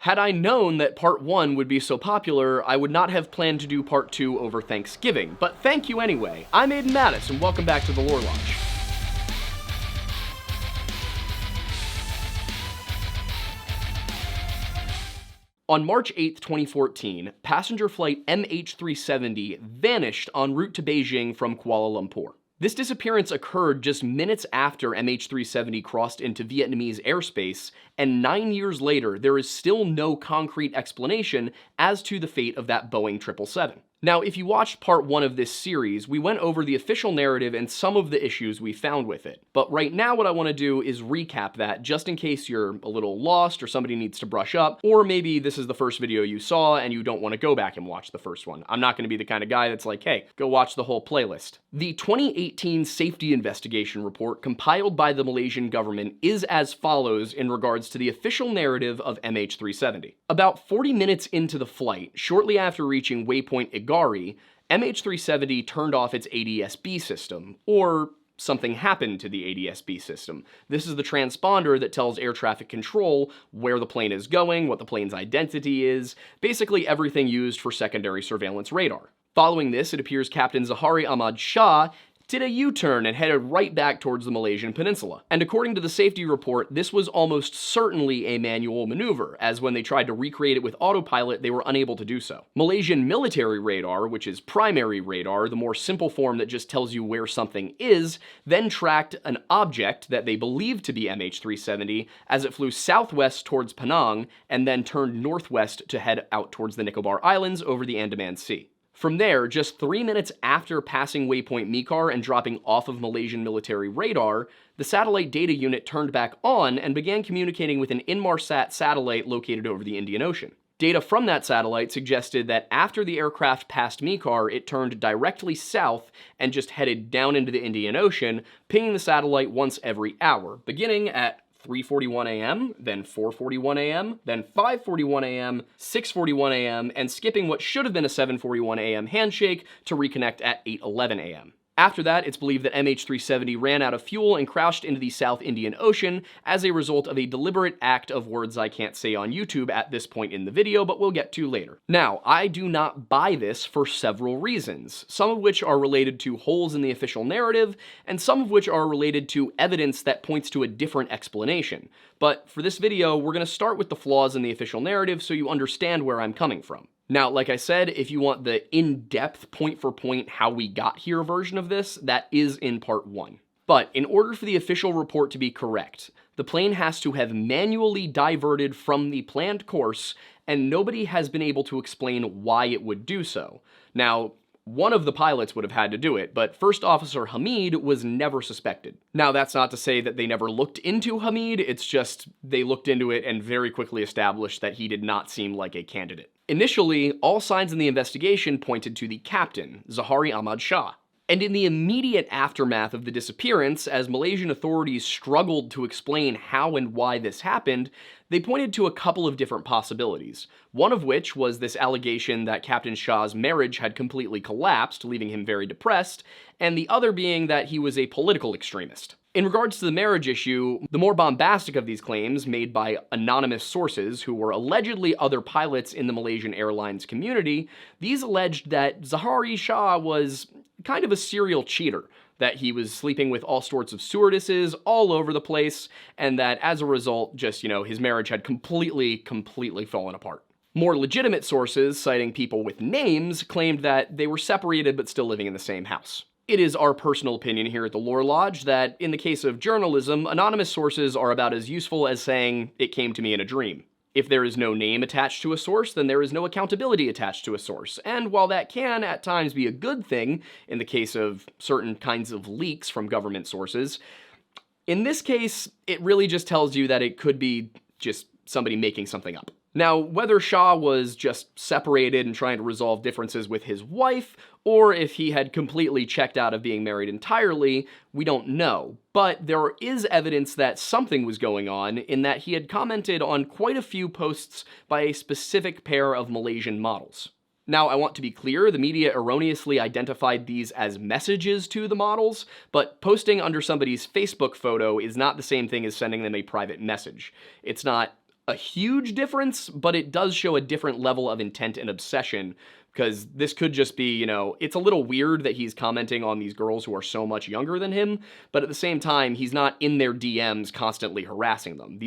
Had I known that part 1 would be so popular, I would not have planned to do part 2 over Thanksgiving, but thank you anyway. I'm Aiden Mattis, and welcome back to the Lore Lodge. On March 8, 2014, passenger flight MH370 vanished en route to Beijing from Kuala Lumpur. This disappearance occurred just minutes after MH370 crossed into Vietnamese airspace, and 9 years later, there is still no concrete explanation as to the fate of that Boeing 777. Now, if you watched part 1 of this series, we went over the official narrative and some of the issues we found with it. But right now what I want to do is recap that, just in case you're a little lost or somebody needs to brush up, or maybe this is the first video you saw and you don't want to go back and watch the first one. I'm not going to be the kind of guy that's like, hey, go watch the whole playlist. The 2018 safety investigation report compiled by the Malaysian government is as follows in regards to the official narrative of MH370. About 40 minutes into the flight, shortly after reaching waypoint MH370 turned off its ADS-B system, or something happened to the ADS-B system. This is the transponder that tells air traffic control where the plane is going, what the plane's identity is, basically everything used for secondary surveillance radar. Following this, it appears Captain Zahari Ahmad Shah did a U-turn and headed right back towards the Malaysian peninsula. And according to the safety report, this was almost certainly a manual maneuver, as when they tried to recreate it with autopilot, they were unable to do so. Malaysian military radar, which is primary radar, the more simple form that just tells you where something is, then tracked an object that they believed to be MH370 as it flew southwest towards Penang and then turned northwest to head out towards the Nicobar Islands over the Andaman Sea. From there, just 3 minutes after passing waypoint Mikar and dropping off of Malaysian military radar, the satellite data unit turned back on and began communicating with an Inmarsat satellite located over the Indian Ocean. Data from that satellite suggested that after the aircraft passed Mikar, it turned directly south and just headed down into the Indian Ocean, pinging the satellite once every hour, beginning at 3:41 a.m., then 4:41 a.m., then 5:41 a.m., 6:41 a.m., and skipping what should have been a 7:41 a.m. handshake to reconnect at 8:11 a.m. After that, it's believed that MH370 ran out of fuel and crashed into the South Indian Ocean as a result of a deliberate act of words I can't say on YouTube at this point in the video, but we'll get to later. Now, I do not buy this for several reasons, some of which are related to holes in the official narrative, and some of which are related to evidence that points to a different explanation. But for this video, we're going to start with the flaws in the official narrative so you understand where I'm coming from. Now, like I said, if you want the in-depth, point-for-point, how we got here version of this, that is in part 1. But in order for the official report to be correct, the plane has to have manually diverted from the planned course, and nobody has been able to explain why it would do so. Now, one of the pilots would have had to do it, but First Officer Hamid was never suspected. Now, that's not to say that they never looked into Hamid, it's just they looked into it and very quickly established that he did not seem like a candidate. Initially, all signs in the investigation pointed to the captain, Zahari Ahmad Shah. And in the immediate aftermath of the disappearance, as Malaysian authorities struggled to explain how and why this happened, they pointed to a couple of different possibilities. One of which was this allegation that Captain Shah's marriage had completely collapsed, leaving him very depressed, and the other being that he was a political extremist. In regards to the marriage issue, the more bombastic of these claims, made by anonymous sources who were allegedly other pilots in the Malaysian Airlines community, these alleged that Zahari Shah was kind of a serial cheater, that he was sleeping with all sorts of stewardesses all over the place, and that as a result, just, his marriage had completely fallen apart. More legitimate sources, citing people with names, claimed that they were separated but still living in the same house. It is our personal opinion here at the Lore Lodge that, in the case of journalism, anonymous sources are about as useful as saying, "It came to me in a dream." If there is no name attached to a source, then there is no accountability attached to a source, and while that can at times be a good thing, in the case of certain kinds of leaks from government sources, in this case, it really just tells you that it could be just somebody making something up. Now, whether Shah was just separated and trying to resolve differences with his wife, or if he had completely checked out of being married entirely, we don't know. But there is evidence that something was going on in that he had commented on quite a few posts by a specific pair of Malaysian models. Now, I want to be clear, the media erroneously identified these as messages to the models, but posting under somebody's Facebook photo is not the same thing as sending them a private message. It's not a huge difference, but it does show a different level of intent and obsession, because this could just be, it's a little weird that he's commenting on these girls who are so much younger than him, but at the same time, he's not in their DMs constantly harassing them.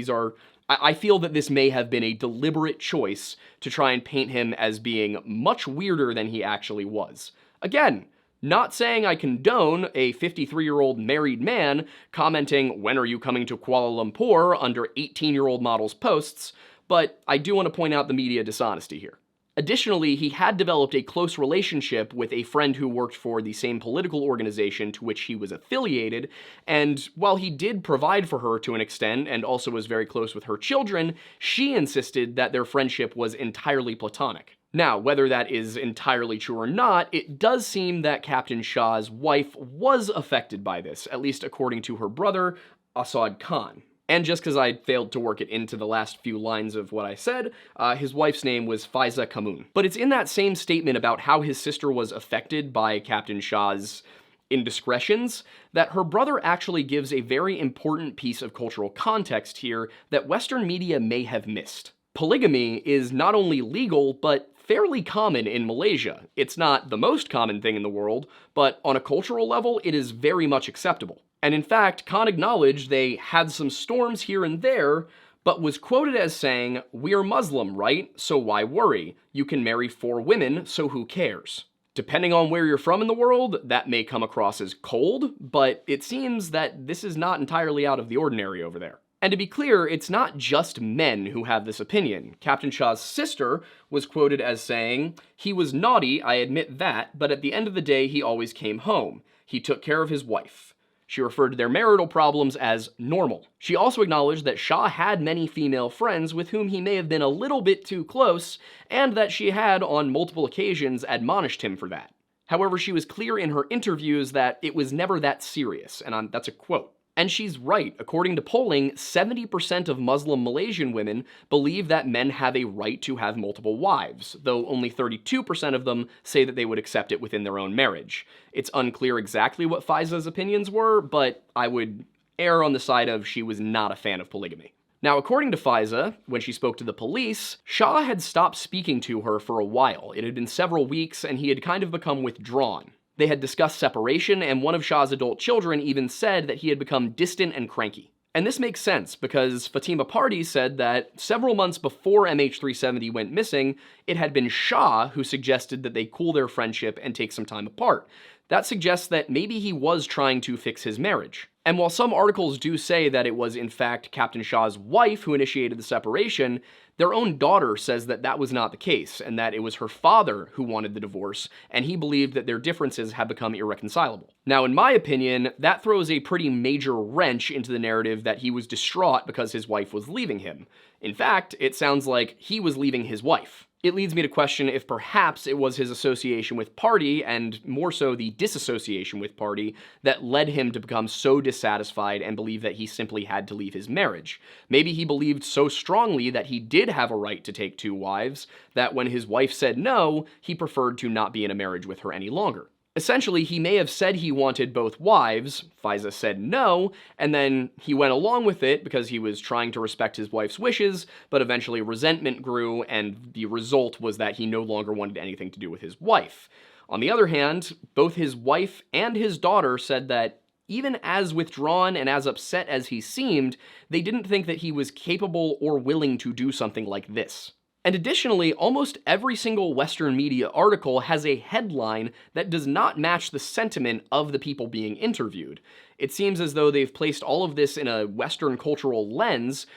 I feel that this may have been a deliberate choice to try and paint him as being much weirder than he actually was. Again, not saying I condone a 53-year-old married man commenting, "When are you coming to Kuala Lumpur?" under 18-year-old models' posts, but I do want to point out the media dishonesty here. Additionally, he had developed a close relationship with a friend who worked for the same political organization to which he was affiliated, and while he did provide for her to an extent and also was very close with her children, she insisted that their friendship was entirely platonic. Now, whether that is entirely true or not, it does seem that Captain Shah's wife was affected by this, at least according to her brother, Asad Khan. And just because I failed to work it into the last few lines of what I said, his wife's name was Faiza Kamoon. But it's in that same statement about how his sister was affected by Captain Shah's indiscretions that her brother actually gives a very important piece of cultural context here that Western media may have missed. Polygamy is not only legal, but fairly common in Malaysia. It's not the most common thing in the world, but on a cultural level, it is very much acceptable. And in fact, Khan acknowledged they had some storms here and there, but was quoted as saying, "We're Muslim, right? So why worry? You can marry 4 women, so who cares?" Depending on where you're from in the world, that may come across as cold, but it seems that this is not entirely out of the ordinary over there. And to be clear, it's not just men who have this opinion. Captain Shah's sister was quoted as saying, "He was naughty, I admit that, but at the end of the day, he always came home. He took care of his wife." She referred to their marital problems as normal. She also acknowledged that Shah had many female friends with whom he may have been a little bit too close, and that she had, on multiple occasions, admonished him for that. However, she was clear in her interviews that it was never that serious, and that's a quote. And she's right. According to polling, 70% of Muslim Malaysian women believe that men have a right to have multiple wives, though only 32% of them say that they would accept it within their own marriage. It's unclear exactly what Faiza's opinions were, but I would err on the side of she was not a fan of polygamy. Now, according to Faiza, when she spoke to the police, Shah had stopped speaking to her for a while. It had been several weeks, and he had kind of become withdrawn. They had discussed separation, and one of Shah's adult children even said that he had become distant and cranky. And this makes sense, because Fatima Party said that several months before MH370 went missing, it had been Shah who suggested that they cool their friendship and take some time apart. That suggests that maybe he was trying to fix his marriage. And while some articles do say that it was in fact Captain Shah's wife who initiated the separation, their own daughter says that that was not the case, and that it was her father who wanted the divorce, and he believed that their differences had become irreconcilable. Now, in my opinion, that throws a pretty major wrench into the narrative that he was distraught because his wife was leaving him. In fact, it sounds like he was leaving his wife. It leads me to question if perhaps it was his association with Party, and more so the disassociation with Party, that led him to become so dissatisfied and believe that he simply had to leave his marriage. Maybe he believed so strongly that he did have a right to take 2 wives, that when his wife said no, he preferred to not be in a marriage with her any longer. Essentially, he may have said he wanted both wives, Faiza said no, and then he went along with it because he was trying to respect his wife's wishes, but eventually resentment grew, and the result was that he no longer wanted anything to do with his wife. On the other hand, both his wife and his daughter said that even as withdrawn and as upset as he seemed, they didn't think that he was capable or willing to do something like this. And additionally, almost every single Western media article has a headline that does not match the sentiment of the people being interviewed. It seems as though they've placed all of this in a Western cultural lens,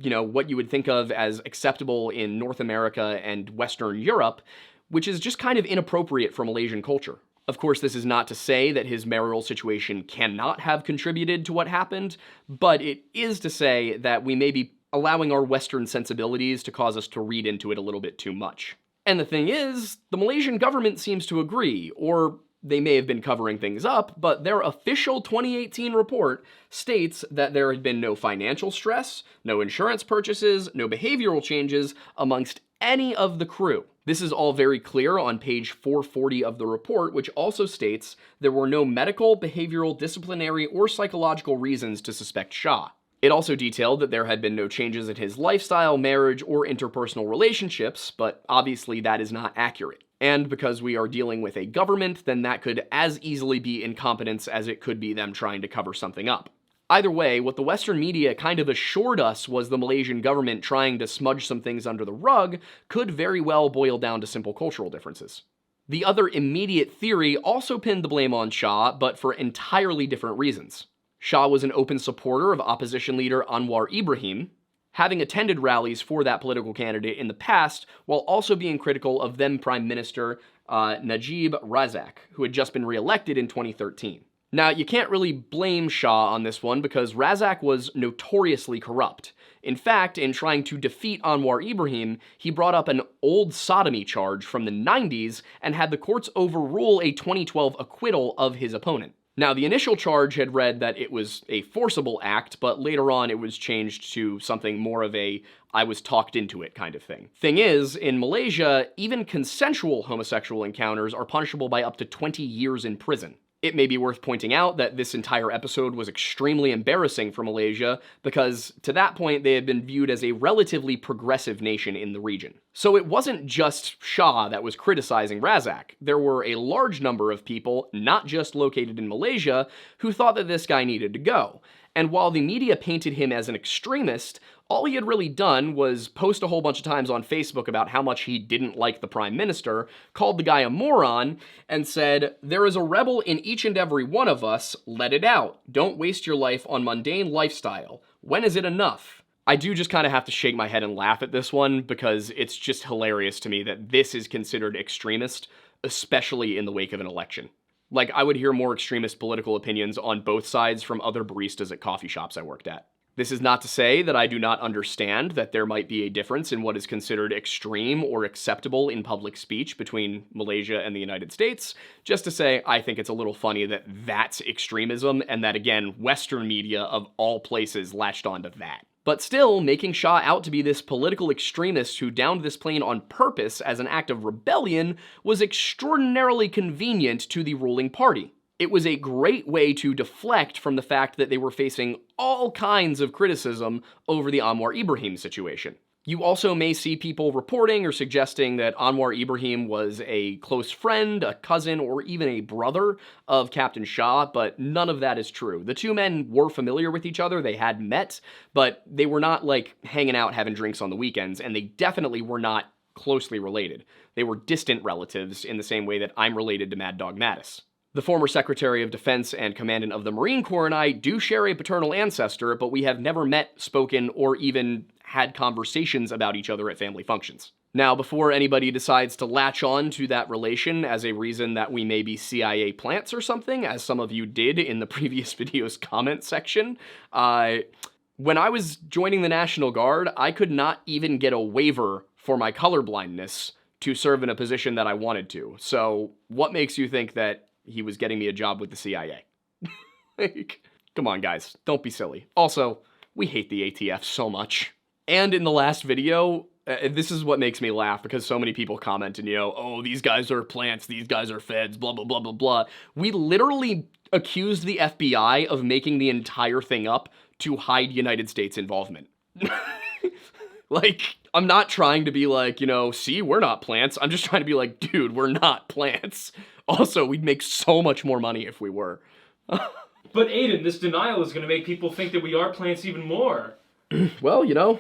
what you would think of as acceptable in North America and Western Europe, which is just kind of inappropriate for Malaysian culture. Of course, this is not to say that his marital situation cannot have contributed to what happened, but it is to say that we may be allowing our Western sensibilities to cause us to read into it a little bit too much. And the thing is, the Malaysian government seems to agree, or they may have been covering things up, but their official 2018 report states that there had been no financial stress, no insurance purchases, no behavioral changes amongst any of the crew. This is all very clear on page 440 of the report, which also states there were no medical, behavioral, disciplinary, or psychological reasons to suspect Shah. It also detailed that there had been no changes in his lifestyle, marriage, or interpersonal relationships, but obviously that is not accurate. And because we are dealing with a government, then that could as easily be incompetence as it could be them trying to cover something up. Either way, what the Western media kind of assured us was the Malaysian government trying to smudge some things under the rug could very well boil down to simple cultural differences. The other immediate theory also pinned the blame on Shah, but for entirely different reasons. Shah was an open supporter of opposition leader Anwar Ibrahim, having attended rallies for that political candidate in the past, while also being critical of then Prime Minister Najib Razak, who had just been re-elected in 2013. Now, you can't really blame Shah on this one because Razak was notoriously corrupt. In fact, in trying to defeat Anwar Ibrahim, he brought up an old sodomy charge from the 90s and had the courts overrule a 2012 acquittal of his opponent. Now, the initial charge had read that it was a forcible act, but later on it was changed to something more of a I was talked into it kind of thing. Thing is, in Malaysia, even consensual homosexual encounters are punishable by up to 20 years in prison. It may be worth pointing out that this entire episode was extremely embarrassing for Malaysia because, to that point, they had been viewed as a relatively progressive nation in the region. So it wasn't just Shah that was criticizing Razak. There were a large number of people, not just located in Malaysia, who thought that this guy needed to go. And while the media painted him as an extremist, all he had really done was post a whole bunch of times on Facebook about how much he didn't like the Prime Minister, called the guy a moron, and said, "There is a rebel in each and every one of us, let it out. Don't waste your life on mundane lifestyle. When is it enough?" I do just kind of have to shake my head and laugh at this one, because it's just hilarious to me that this is considered extremist, especially in the wake of an election. Like, I would hear more extremist political opinions on both sides from other baristas at coffee shops I worked at. This is not to say that I do not understand that there might be a difference in what is considered extreme or acceptable in public speech between Malaysia and the United States, just to say I think it's a little funny that that's extremism and that, again, Western media of all places latched onto that. But still, making Shah out to be this political extremist who downed this plane on purpose as an act of rebellion was extraordinarily convenient to the ruling party. It was a great way to deflect from the fact that they were facing all kinds of criticism over the Anwar Ibrahim situation. You also may see people reporting or suggesting that Anwar Ibrahim was a close friend, a cousin, or even a brother of Captain Shah, but none of that is true. The two men were familiar with each other, they had met, but they were not, like, hanging out having drinks on the weekends, and they definitely were not closely related. They were distant relatives in the same way that I'm related to Mad Dog Mattis. The former Secretary of Defense and Commandant of the Marine Corps and I do share a paternal ancestor, but we have never met, spoken, or even had conversations about each other at family functions. Now, before anybody decides to latch on to that relation as a reason that we may be CIA plants or something, as some of you did in the previous video's comment section, when I was joining the National Guard, I could not even get a waiver for my colorblindness to serve in a position that I wanted to. So, what makes you think that he was getting me a job with the CIA? Like, come on, guys, don't be silly. Also, we hate the ATF so much. And in the last video, this is what makes me laugh, because so many people comment and, oh, these guys are plants, these guys are feds, blah, blah, blah, blah, blah. We literally accused the FBI of making the entire thing up to hide United States involvement. Like, I'm not trying to be like, see, we're not plants. I'm just trying to be like, dude, we're not plants. Also, we'd make so much more money if we were. But Aiden, this denial is going to make people think that we are plants even more. Well,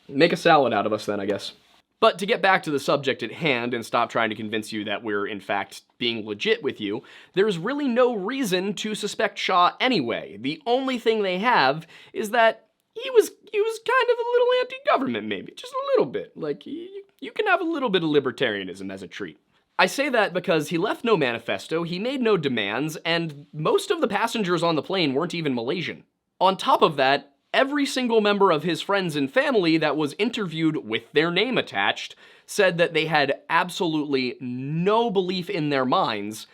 make a salad out of us then, I guess. But to get back to the subject at hand and stop trying to convince you that we're, in fact, being legit with you, there's really no reason to suspect Shah anyway. The only thing they have is that he was kind of a little anti-government, maybe. Just a little bit. Like, you can have a little bit of libertarianism as a treat. I say that because he left no manifesto, he made no demands, and most of the passengers on the plane weren't even Malaysian. On top of that, every single member of his friends and family that was interviewed with their name attached said that they had absolutely no belief in their minds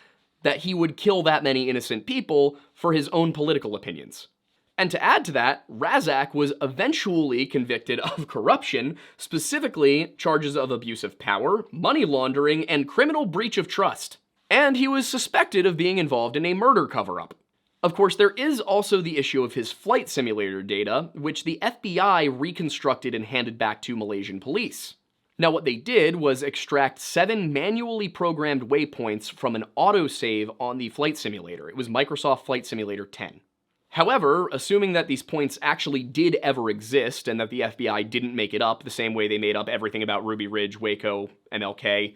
that he would kill that many innocent people for his own political opinions. And to add to that, Razak was eventually convicted of corruption, specifically charges of abuse of power, money laundering, and criminal breach of trust. And he was suspected of being involved in a murder cover-up. Of course, there is also the issue of his flight simulator data, which the FBI reconstructed and handed back to Malaysian police. Now, what they did was extract 7 manually programmed waypoints from an autosave on the flight simulator. It was Microsoft Flight Simulator 10. However, assuming that these points actually did ever exist and that the FBI didn't make it up the same way they made up everything about Ruby Ridge, Waco, MLK,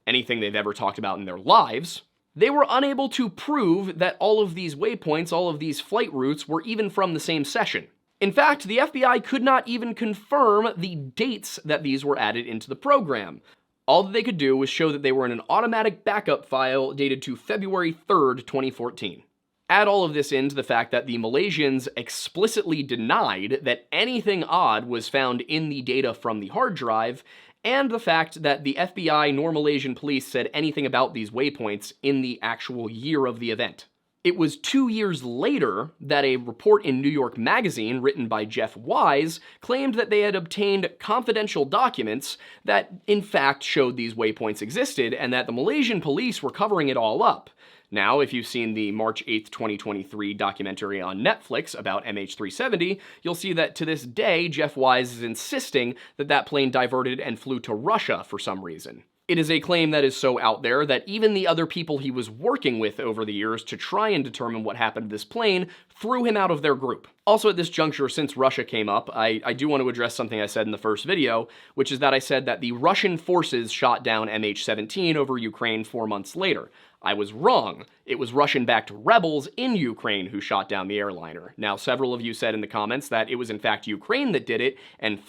anything they've ever talked about in their lives, they were unable to prove that all of these waypoints, all of these flight routes, were even from the same session. In fact, the FBI could not even confirm the dates that these were added into the program. All that they could do was show that they were in an automatic backup file dated to February 3rd, 2014. Add all of this into the fact that the Malaysians explicitly denied that anything odd was found in the data from the hard drive, and the fact that the FBI nor Malaysian police said anything about these waypoints in the actual year of the event. It was 2 years later that a report in New York Magazine written by Jeff Wise claimed that they had obtained confidential documents that in fact showed these waypoints existed and that the Malaysian police were covering it all up. Now, if you've seen the March 8th, 2023 documentary on Netflix about MH370, you'll see that to this day, Jeff Wise is insisting that that plane diverted and flew to Russia for some reason. It is a claim that is so out there that even the other people he was working with over the years to try and determine what happened to this plane threw him out of their group. Also at this juncture, since Russia came up, I do want to address something I said in the first video, which is that I said that the Russian forces shot down MH17 over Ukraine 4 months later. I was wrong. It was Russian-backed rebels in Ukraine who shot down the airliner. Now, several of you said in the comments that it was in fact Ukraine that did it and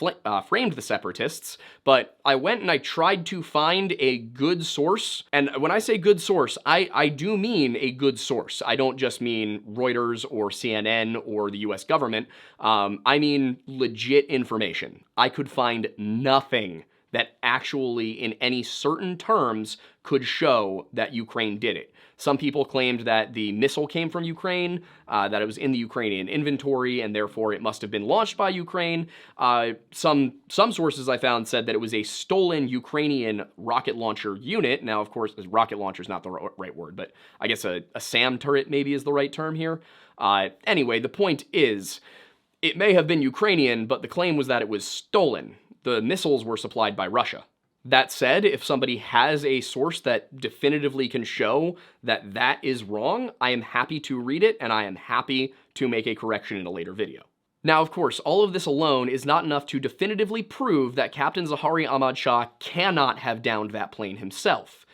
framed the separatists, but I went and I tried to find a good source, and when I say good source, I do mean a good source. I don't just mean Reuters or CNN or the US government. I mean legit information. I could find nothing that actually, in any certain terms, could show that Ukraine did it. Some people claimed that the missile came from Ukraine, that it was in the Ukrainian inventory, and therefore it must have been launched by Ukraine. Some sources I found said that it was a stolen Ukrainian rocket launcher unit. Now, of course, rocket launcher is not the right word, but I guess a SAM turret maybe is the right term here. Anyway, the point is, it may have been Ukrainian, but the claim was that it was stolen. The missiles were supplied by Russia. That said, if somebody has a source that definitively can show that that is wrong, I am happy to read it, and I am happy to make a correction in a later video. Now, of course, all of this alone is not enough to definitively prove that Captain Zaharie Ahmad Shah cannot have downed that plane himself.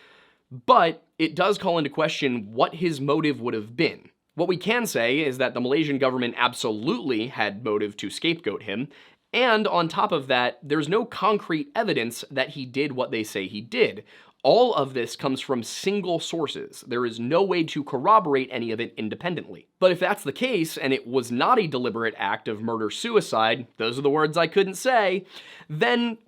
But it does call into question what his motive would have been. What we can say is that the Malaysian government absolutely had motive to scapegoat him, and on top of that, there's no concrete evidence that he did what they say he did. All of this comes from single sources. There is no way to corroborate any of it independently. But if that's the case, and it was not a deliberate act of murder-suicide, those are the words I couldn't say, then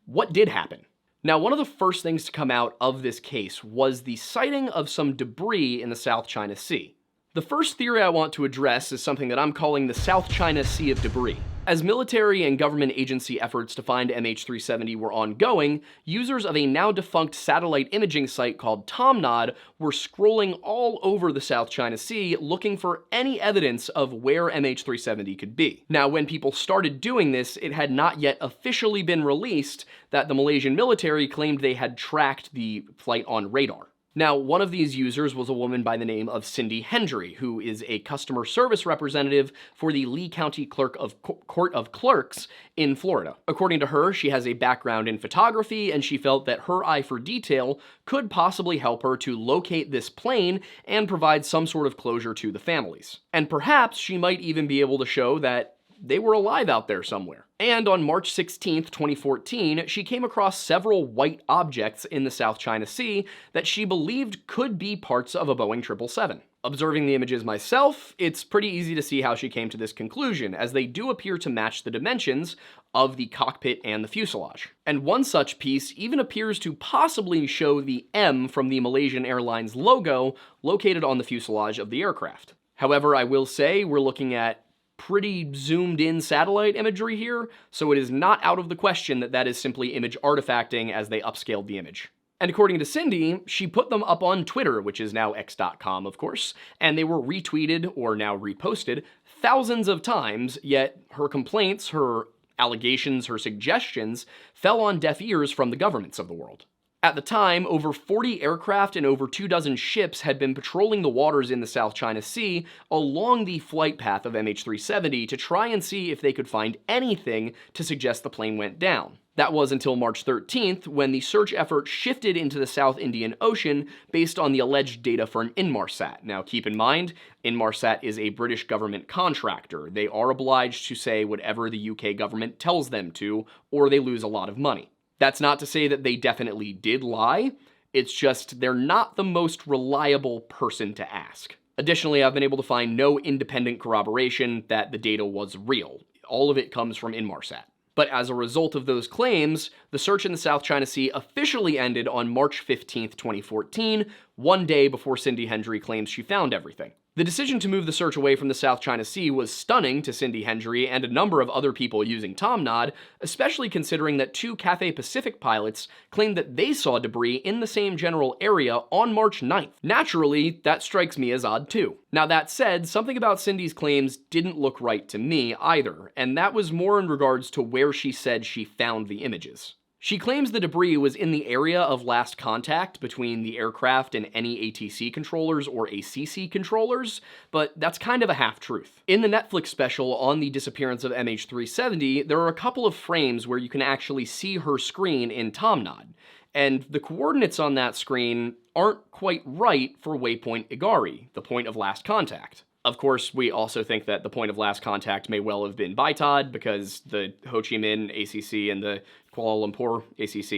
what did happen? Now, one of the first things to come out of this case was the sighting of some debris in the South China Sea. The first theory I want to address is something that I'm calling the South China Sea of Debris. As military and government agency efforts to find MH370 were ongoing, users of a now-defunct satellite imaging site called Tomnod were scrolling all over the South China Sea looking for any evidence of where MH370 could be. Now, when people started doing this, it had not yet officially been released that the Malaysian military claimed they had tracked the flight on radar. Now, one of these users was a woman by the name of Cindy Hendry, who is a customer service representative for the Lee County Court of Clerks in Florida. According to her, she has a background in photography, and she felt that her eye for detail could possibly help her to locate this plane and provide some sort of closure to the families. And perhaps she might even be able to show that they were alive out there somewhere. And on March 16th, 2014, she came across several white objects in the South China Sea that she believed could be parts of a Boeing 777. Observing the images myself, it's pretty easy to see how she came to this conclusion, as they do appear to match the dimensions of the cockpit and the fuselage. And one such piece even appears to possibly show the M from the Malaysian Airlines logo located on the fuselage of the aircraft. However, I will say we're looking at pretty zoomed in satellite imagery here, so it is not out of the question that that is simply image artifacting as they upscaled the image. And according to Cindy, she put them up on Twitter, which is now x.com, of course, and they were retweeted or now reposted thousands of times, yet her complaints, her allegations, her suggestions fell on deaf ears from the governments of the world. At the time, over 40 aircraft and over 24 ships had been patrolling the waters in the South China Sea along the flight path of MH370 to try and see if they could find anything to suggest the plane went down. That was until March 13th, when the search effort shifted into the South Indian Ocean based on the alleged data from Inmarsat. Now keep in mind, Inmarsat is a British government contractor. They are obliged to say whatever the UK government tells them to, or they lose a lot of money. That's not to say that they definitely did lie, it's just they're not the most reliable person to ask. Additionally, I've been able to find no independent corroboration that the data was real. All of it comes from Inmarsat. But as a result of those claims, the search in the South China Sea officially ended on March 15th, 2014, one day before Cindy Hendry claims she found everything. The decision to move the search away from the South China Sea was stunning to Cindy Hendry and a number of other people using Tomnod, especially considering that 2 Cathay Pacific pilots claimed that they saw debris in the same general area on March 9th. Naturally, that strikes me as odd too. Now that said, something about Cindy's claims didn't look right to me either, and that was more in regards to where she said she found the images. She claims the debris was in the area of last contact between the aircraft and any ATC controllers or ACC controllers, but that's kind of a half-truth. In the Netflix special on the disappearance of MH370, there are a couple of frames where you can actually see her screen in Tomnod, and the coordinates on that screen aren't quite right for waypoint Igari, the point of last contact. Of course, we also think that the point of last contact may well have been Baitad, because the Ho Chi Minh ACC and the Kuala Lumpur ACC,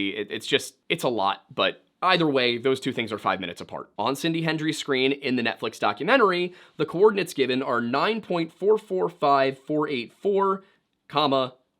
it's a lot, but either way, those two things are 5 minutes apart. On Cindy Hendry's screen in the Netflix documentary, the coordinates given are 9.445484,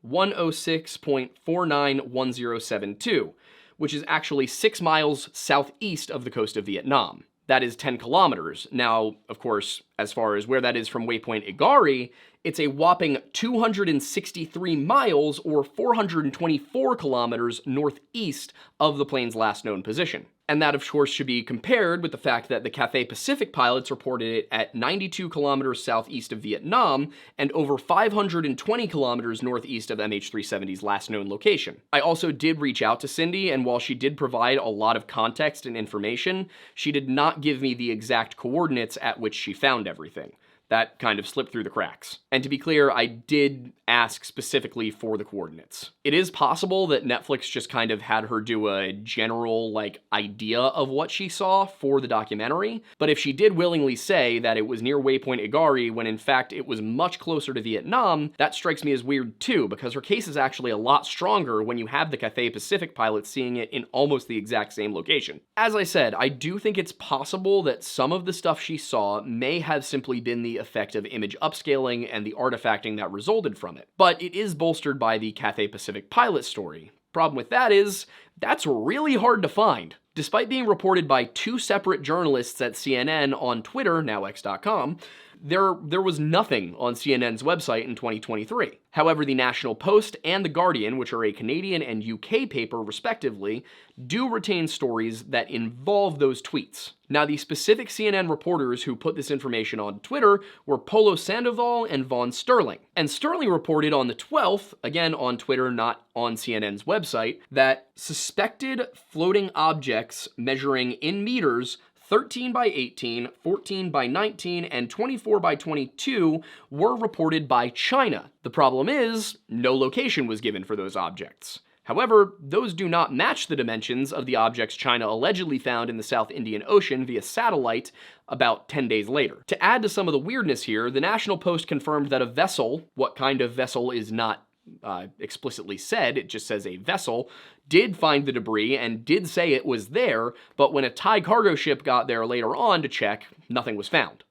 106.491072, which is actually 6 miles southeast of the coast of Vietnam. That is 10 kilometers. Now, of course, as far as where that is from waypoint Igari, it's a whopping 263 miles or 424 kilometers northeast of the plane's last known position. And that, of course, should be compared with the fact that the Cathay Pacific pilots reported it at 92 kilometers southeast of Vietnam and over 520 kilometers northeast of MH370's last known location. I also did reach out to Cindy, and while she did provide a lot of context and information, she did not give me the exact coordinates at which she found everything. That kind of slipped through the cracks. And to be clear, I did ask specifically for the coordinates. It is possible that Netflix just kind of had her do a general, idea of what she saw for the documentary, but if she did willingly say that it was near waypoint Igari when in fact it was much closer to Vietnam, that strikes me as weird too, because her case is actually a lot stronger when you have the Cathay Pacific pilots seeing it in almost the exact same location. As I said, I do think it's possible that some of the stuff she saw may have simply been the effect of image upscaling and the artifacting that resulted from it. But it is bolstered by the Cathay Pacific pilot story. Problem with that is, that's really hard to find. Despite being reported by 2 separate journalists at CNN on Twitter, now x.com, there was nothing on CNN's website in 2023. However, the National Post and The Guardian, which are a Canadian and UK paper respectively, do retain stories that involve those tweets. Now, the specific CNN reporters who put this information on Twitter were Polo Sandoval and Vaughn Sterling. And Sterling reported on the 12th, again on Twitter, not on CNN's website, that suspected floating objects measuring in meters 13 by 18, 14 by 19, and 24 by 22 were reported by China. The problem is, no location was given for those objects. However, those do not match the dimensions of the objects China allegedly found in the South Indian Ocean via satellite about 10 days later. To add to some of the weirdness here, the National Post confirmed that a vessel, what kind of vessel is not explicitly said, it just says a vessel, did find the debris and did say it was there, but when a Thai cargo ship got there later on to check, nothing was found.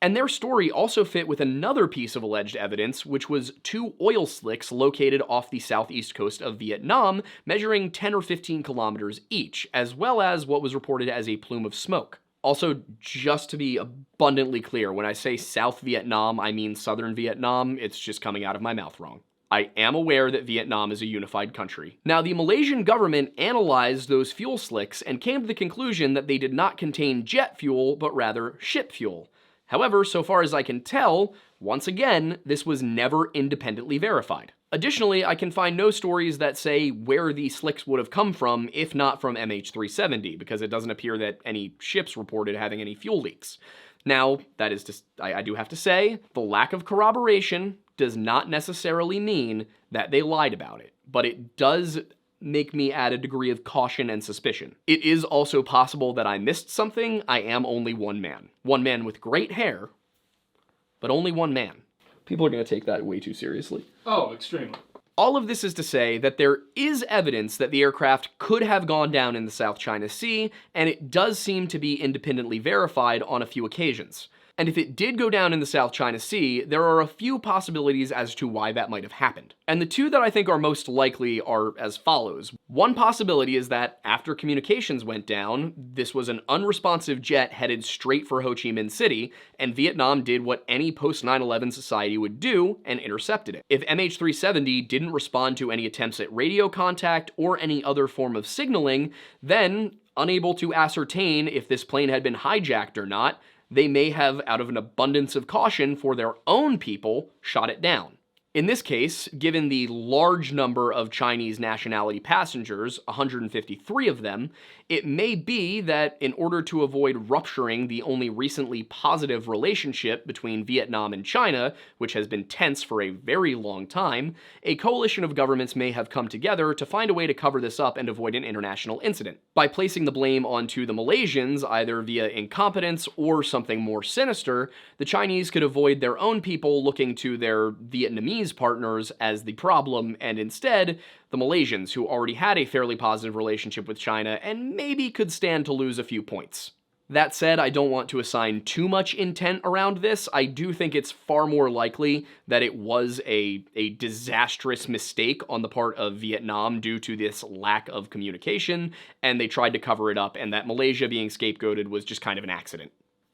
And their story also fit with another piece of alleged evidence, which was 2 oil slicks located off the southeast coast of Vietnam, measuring 10 or 15 kilometers each, as well as what was reported as a plume of smoke. Also, just to be abundantly clear, when I say South Vietnam, I mean Southern Vietnam. It's just coming out of my mouth wrong. I am aware that Vietnam is a unified country. Now, the Malaysian government analyzed those fuel slicks and came to the conclusion that they did not contain jet fuel, but rather ship fuel. However, so far as I can tell, once again, this was never independently verified. Additionally, I can find no stories that say where the slicks would have come from if not from MH370, because it doesn't appear that any ships reported having any fuel leaks. Now, that is just, I do have to say, the lack of corroboration does not necessarily mean that they lied about it, but it does make me add a degree of caution and suspicion. It is also possible that I missed something. I am only one man. One man with great hair, but only one man. People are going to take that way too seriously. Oh, extremely. All of this is to say that there is evidence that the aircraft could have gone down in the South China Sea, and it does seem to be independently verified on a few occasions. And if it did go down in the South China Sea, there are a few possibilities as to why that might have happened. And the two that I think are most likely are as follows. One possibility is that after communications went down, this was an unresponsive jet headed straight for Ho Chi Minh City, and Vietnam did what any post-9/11 society would do and intercepted it. If MH370 didn't respond to any attempts at radio contact or any other form of signaling, then, unable to ascertain if this plane had been hijacked or not, they may have, out of an abundance of caution for their own people, shot it down. In this case, given the large number of Chinese nationality passengers, 153 of them, it may be that in order to avoid rupturing the only recently positive relationship between Vietnam and China, which has been tense for a very long time, a coalition of governments may have come together to find a way to cover this up and avoid an international incident. By placing the blame onto the Malaysians, either via incompetence or something more sinister, the Chinese could avoid their own people looking to their Vietnamese partners as the problem, and instead, the Malaysians, who already had a fairly positive relationship with China and maybe could stand to lose a few points. That said, I don't want to assign too much intent around this. I do think it's far more likely that it was a disastrous mistake on the part of Vietnam due to this lack of communication, and they tried to cover it up, and that Malaysia being scapegoated was just kind of an accident.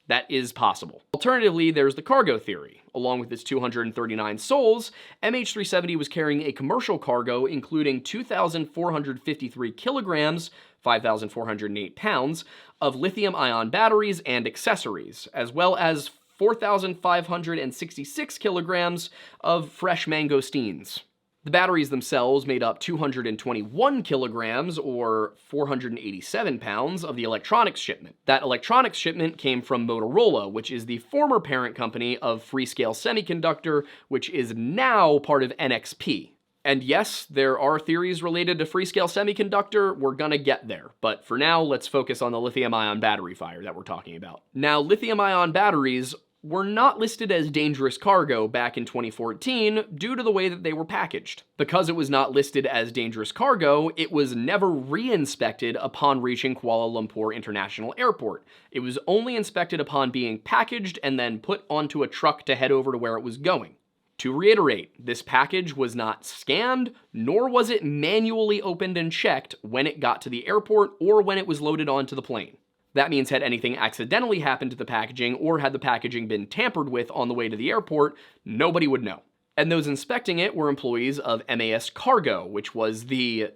That is possible. Alternatively, there's the cargo theory. Along with its 239 souls, MH370 was carrying a commercial cargo including 2,453 kilograms, 5,408 pounds, of lithium-ion batteries and accessories, as well as 4,566 kilograms of fresh mangosteens. The batteries themselves made up 221 kilograms, or 487 pounds, of the electronics shipment. That electronics shipment came from Motorola, which is the former parent company of Freescale Semiconductor, which is now part of NXP. And yes, there are theories related to Freescale Semiconductor. We're gonna get there. But for now, let's focus on the lithium-ion battery fire that we're talking about. Now, lithium-ion batteries were not listed as dangerous cargo back in 2014 due to the way that they were packaged. Because it was not listed as dangerous cargo, it was never re-inspected upon reaching Kuala Lumpur International Airport. It was only inspected upon being packaged and then put onto a truck to head over to where it was going. To reiterate, this package was not scanned, nor was it manually opened and checked when it got to the airport or when it was loaded onto the plane. That means had anything accidentally happened to the packaging or had the packaging been tampered with on the way to the airport, nobody would know. And those inspecting it were employees of MAS Cargo, which was the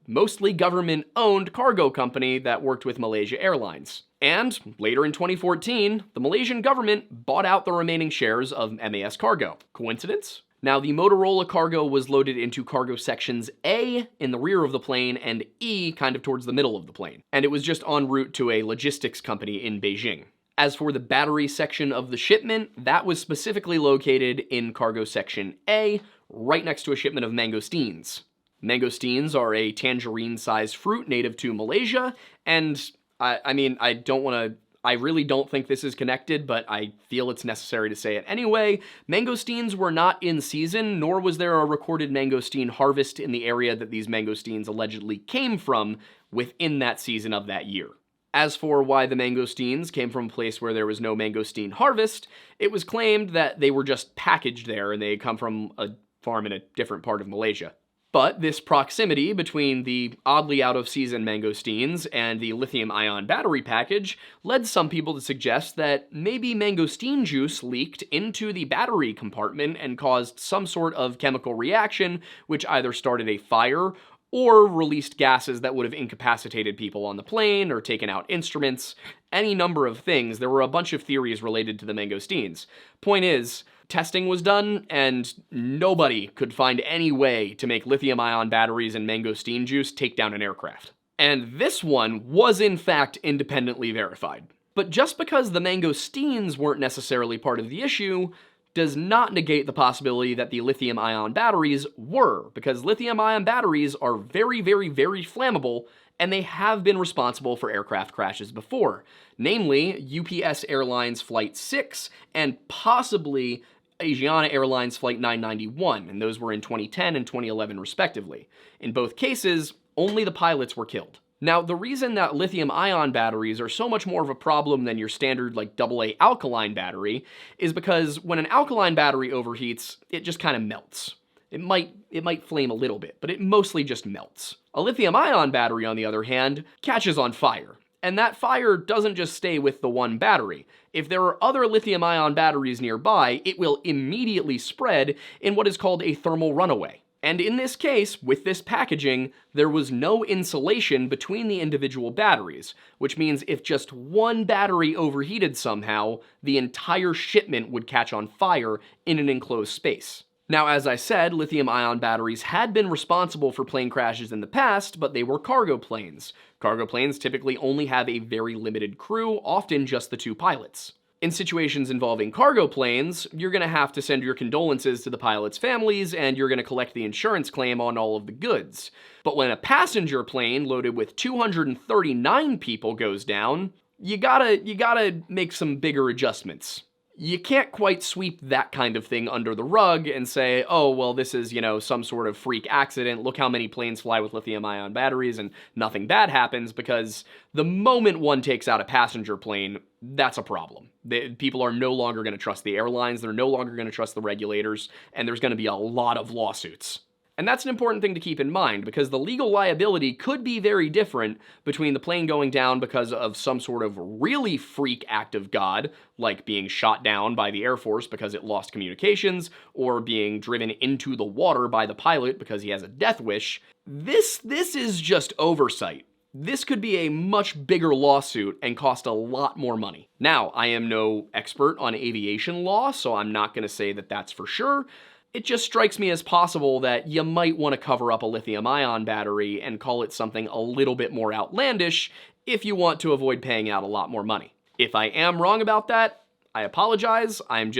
mostly government-owned cargo company that worked with Malaysia Airlines. And later in 2014, the Malaysian government bought out the remaining shares of MAS Cargo. Coincidence? Now, the Motorola cargo was loaded into cargo sections A in the rear of the plane and E kind of towards the middle of the plane, and it was just en route to a logistics company in Beijing. As for the battery section of the shipment, that was specifically located in cargo section A, right next to a shipment of mangosteens. Mangosteens are a tangerine-sized fruit native to Malaysia, and I really don't think this is connected, but I feel it's necessary to say it anyway. Mangosteens were not in season, nor was there a recorded mangosteen harvest in the area that these mangosteens allegedly came from within that season of that year. As for why the mangosteens came from a place where there was no mangosteen harvest, it was claimed that they were just packaged there and they had come from a farm in a different part of Malaysia. But this proximity between the oddly out-of-season mangosteens and the lithium-ion battery package led some people to suggest that maybe mangosteen juice leaked into the battery compartment and caused some sort of chemical reaction which either started a fire or released gases that would have incapacitated people on the plane or taken out instruments. Any number of things. There were a bunch of theories related to the mangosteens. Point is, testing was done, and nobody could find any way to make lithium-ion batteries and mangosteen juice take down an aircraft. And this one was in fact independently verified. But just because the mangosteens weren't necessarily part of the issue does not negate the possibility that the lithium-ion batteries were, because lithium-ion batteries are very, very, very flammable, and they have been responsible for aircraft crashes before, namely UPS Airlines Flight 6 and possibly Asiana Airlines Flight 991, and those were in 2010 and 2011 respectively. In both cases, only the pilots were killed. Now, the reason that lithium-ion batteries are so much more of a problem than your standard, like, AA alkaline battery is because when an alkaline battery overheats, it just kind of melts. It might flame a little bit, but it mostly just melts. A lithium-ion battery, on the other hand, catches on fire. And that fire doesn't just stay with the one battery. If there are other lithium-ion batteries nearby, it will immediately spread in what is called a thermal runaway. And in this case, with this packaging, there was no insulation between the individual batteries, which means if just one battery overheated somehow, the entire shipment would catch on fire in an enclosed space. Now, as I said, lithium-ion batteries had been responsible for plane crashes in the past, but they were cargo planes. Cargo planes typically only have a very limited crew, often just the two pilots. In situations involving cargo planes, you're going to have to send your condolences to the pilots' families, and you're going to collect the insurance claim on all of the goods. But when a passenger plane loaded with 239 people goes down, you gotta make some bigger adjustments. You can't quite sweep that kind of thing under the rug and say, oh, well, this is, some sort of freak accident. Look how many planes fly with lithium-ion batteries and nothing bad happens, because the moment one takes out a passenger plane, that's a problem. People are no longer going to trust the airlines, they're no longer going to trust the regulators, and there's going to be a lot of lawsuits. And that's an important thing to keep in mind, because the legal liability could be very different between the plane going down because of some sort of really freak act of God, like being shot down by the Air Force because it lost communications, or being driven into the water by the pilot because he has a death wish. This is just oversight. This could be a much bigger lawsuit and cost a lot more money. Now, I am no expert on aviation law, so I'm not going to say that that's for sure. It just strikes me as possible that you might want to cover up a lithium-ion battery and call it something a little bit more outlandish if you want to avoid paying out a lot more money. If I am wrong about that, I apologize. I'm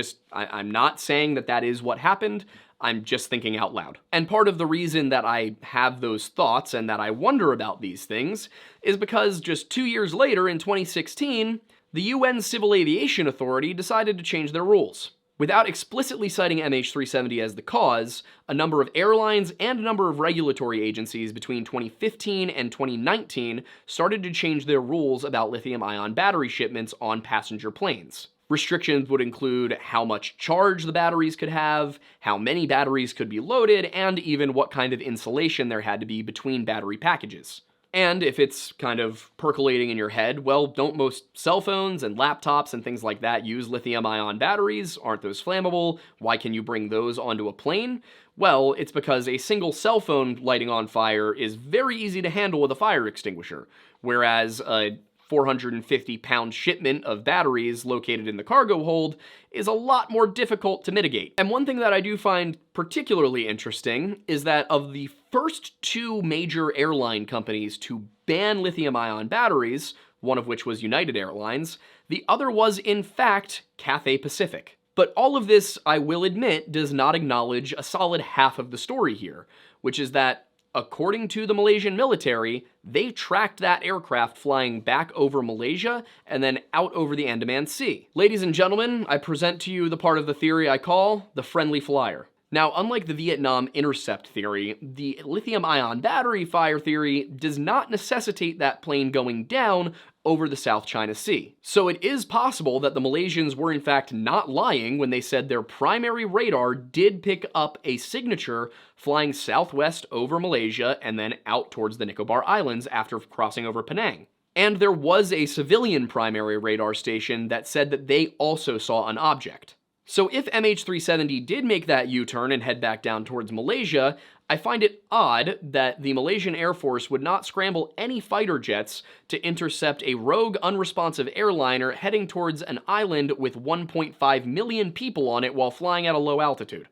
not saying that that is what happened. I'm just thinking out loud. And part of the reason that I have those thoughts and that I wonder about these things is because just 2 years later, in 2016, the UN Civil Aviation Authority decided to change their rules. Without explicitly citing MH370 as the cause, a number of airlines and a number of regulatory agencies between 2015 and 2019 started to change their rules about lithium-ion battery shipments on passenger planes. Restrictions would include how much charge the batteries could have, how many batteries could be loaded, and even what kind of insulation there had to be between battery packages. And if it's kind of percolating in your head, well, don't most cell phones and laptops and things like that use lithium-ion batteries? Aren't those flammable? Why can you bring those onto a plane? Well, it's because a single cell phone lighting on fire is very easy to handle with a fire extinguisher, whereas a 450-pound shipment of batteries located in the cargo hold is a lot more difficult to mitigate. And one thing that I do find particularly interesting is that of the first two major airline companies to ban lithium-ion batteries, one of which was United Airlines, the other was in fact Cathay Pacific. But all of this, I will admit, does not acknowledge a solid half of the story here, which is that according to the Malaysian military, they tracked that aircraft flying back over Malaysia and then out over the Andaman Sea. Ladies and gentlemen, I present to you the part of the theory I call the Friendly Flier. Now, unlike the Vietnam intercept theory, the lithium-ion battery fire theory does not necessitate that plane going down over the South China Sea. So it is possible that the Malaysians were in fact not lying when they said their primary radar did pick up a signature flying southwest over Malaysia and then out towards the Nicobar Islands after crossing over Penang. And there was a civilian primary radar station that said that they also saw an object. So if MH370 did make that U-turn and head back down towards Malaysia, I find it odd that the Malaysian Air Force would not scramble any fighter jets to intercept a rogue unresponsive airliner heading towards an island with 1.5 million people on it while flying at a low altitude.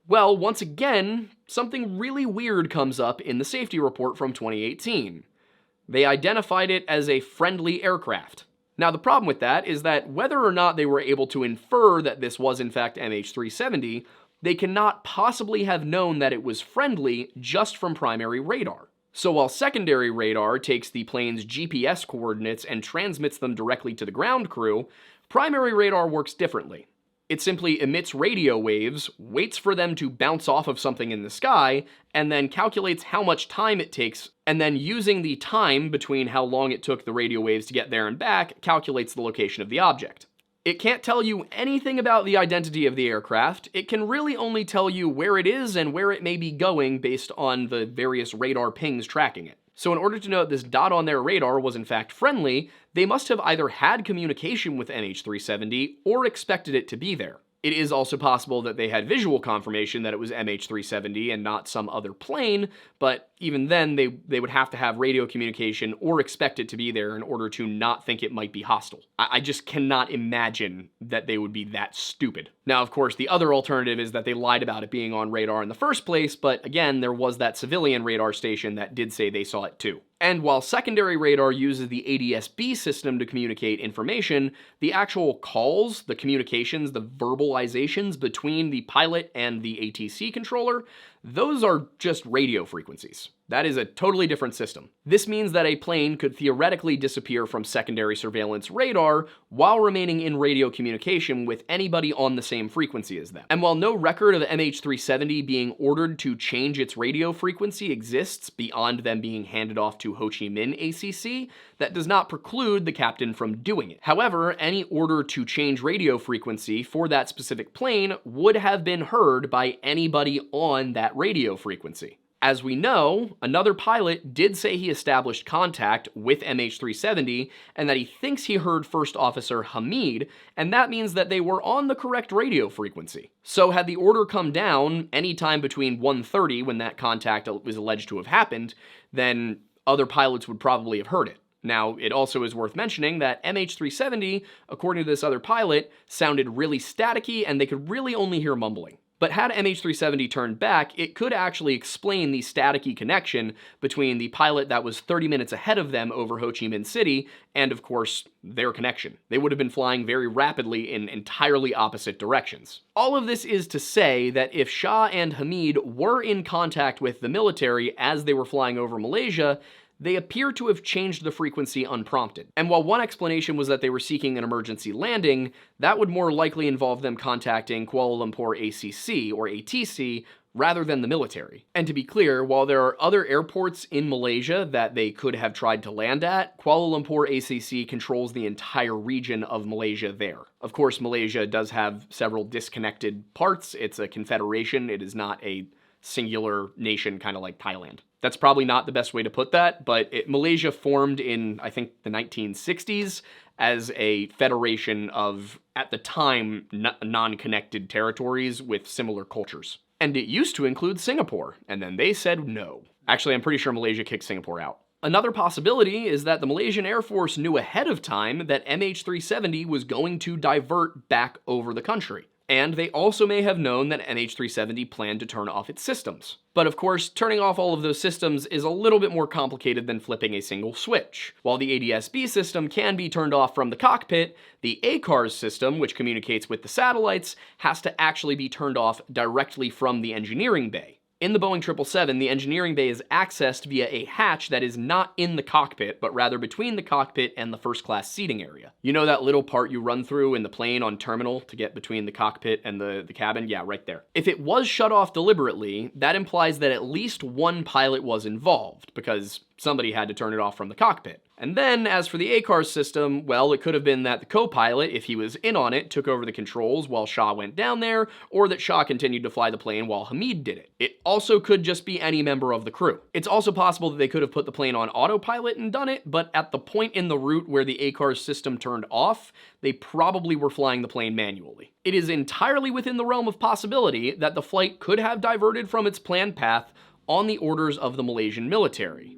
Well, once again, something really weird comes up in the safety report from 2018. They identified it as a friendly aircraft. Now, the problem with that is that whether or not they were able to infer that this was in fact MH370, they cannot possibly have known that it was friendly just from primary radar. So while secondary radar takes the plane's GPS coordinates and transmits them directly to the ground crew, primary radar works differently. It simply emits radio waves, waits for them to bounce off of something in the sky, and then calculates how much time it takes, and then using the time between how long it took the radio waves to get there and back, calculates the location of the object. It can't tell you anything about the identity of the aircraft. It can really only tell you where it is and where it may be going based on the various radar pings tracking it. So in order to know that this dot on their radar was in fact friendly, they must have either had communication with MH370 or expected it to be there. It is also possible that they had visual confirmation that it was MH370 and not some other plane, but even then they would have to have radio communication or expect it to be there in order to not think it might be hostile. I just cannot imagine that they would be that stupid. Now, of course, the other alternative is that they lied about it being on radar in the first place, but again, there was that civilian radar station that did say they saw it too. And while secondary radar uses the ADS-B system to communicate information, the actual calls, the communications, the verbalizations between the pilot and the ATC controller, those are just radio frequencies. That is a totally different system. This means that a plane could theoretically disappear from secondary surveillance radar while remaining in radio communication with anybody on the same frequency as them. And while no record of MH370 being ordered to change its radio frequency exists beyond them being handed off to Ho Chi Minh ACC, that does not preclude the captain from doing it. However, any order to change radio frequency for that specific plane would have been heard by anybody on that radio frequency. As we know, another pilot did say he established contact with MH370 and that he thinks he heard First Officer Hamid, and that means that they were on the correct radio frequency. So had the order come down anytime between 1:30 when that contact was alleged to have happened, then other pilots would probably have heard it. Now, it also is worth mentioning that MH370, according to this other pilot, sounded really staticky and they could really only hear mumbling. But had MH370 turned back, it could actually explain the staticky connection between the pilot that was 30 minutes ahead of them over Ho Chi Minh City and, of course, their connection. They would have been flying very rapidly in entirely opposite directions. All of this is to say that if Shah and Hamid were in contact with the military as they were flying over Malaysia, they appear to have changed the frequency unprompted. And while one explanation was that they were seeking an emergency landing, that would more likely involve them contacting Kuala Lumpur ACC, or ATC, rather than the military. And to be clear, while there are other airports in Malaysia that they could have tried to land at, Kuala Lumpur ACC controls the entire region of Malaysia there. Of course, Malaysia does have several disconnected parts. It's a confederation. It is not a singular nation, kind of like Thailand. That's probably not the best way to put that, but Malaysia formed in, I think, the 1960s as a federation of, at the time, non-connected territories with similar cultures. And it used to include Singapore, and then they said no. Actually, I'm pretty sure Malaysia kicked Singapore out. Another possibility is that the Malaysian Air Force knew ahead of time that MH370 was going to divert back over the country. And they also may have known that MH370 planned to turn off its systems. But of course, turning off all of those systems is a little bit more complicated than flipping a single switch. While the ADS-B system can be turned off from the cockpit, the ACARS system, which communicates with the satellites, has to actually be turned off directly from the engineering bay. In the Boeing 777, the engineering bay is accessed via a hatch that is not in the cockpit, but rather between the cockpit and the first-class seating area. You know that little part you run through in the plane on terminal to get between the cockpit and the cabin? Yeah, right there. If it was shut off deliberately, that implies that at least one pilot was involved, because somebody had to turn it off from the cockpit. And then, as for the ACARS system, well, it could have been that the co-pilot, if he was in on it, took over the controls while Shah went down there, or that Shah continued to fly the plane while Hamid did it. It also could just be any member of the crew. It's also possible that they could have put the plane on autopilot and done it, but at the point in the route where the ACARS system turned off, they probably were flying the plane manually. It is entirely within the realm of possibility that the flight could have diverted from its planned path on the orders of the Malaysian military.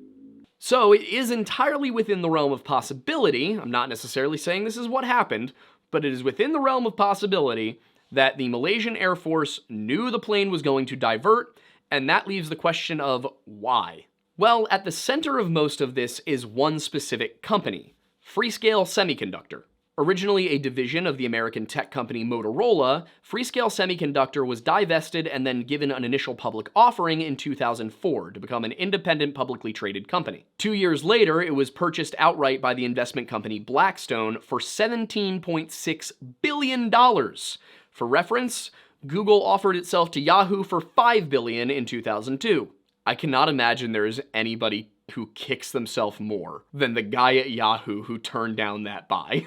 So it is entirely within the realm of possibility, I'm not necessarily saying this is what happened, but it is within the realm of possibility that the Malaysian Air Force knew the plane was going to divert, and that leaves the question of why. Well, at the center of most of this is one specific company, Freescale Semiconductor. Originally a division of the American tech company Motorola, Freescale Semiconductor was divested and then given an initial public offering in 2004 to become an independent publicly traded company. 2 years later, it was purchased outright by the investment company Blackstone for $17.6 billion. For reference, Google offered itself to Yahoo for $5 billion in 2002. I cannot imagine there is anybody who kicks themselves more than the guy at Yahoo who turned down that buy.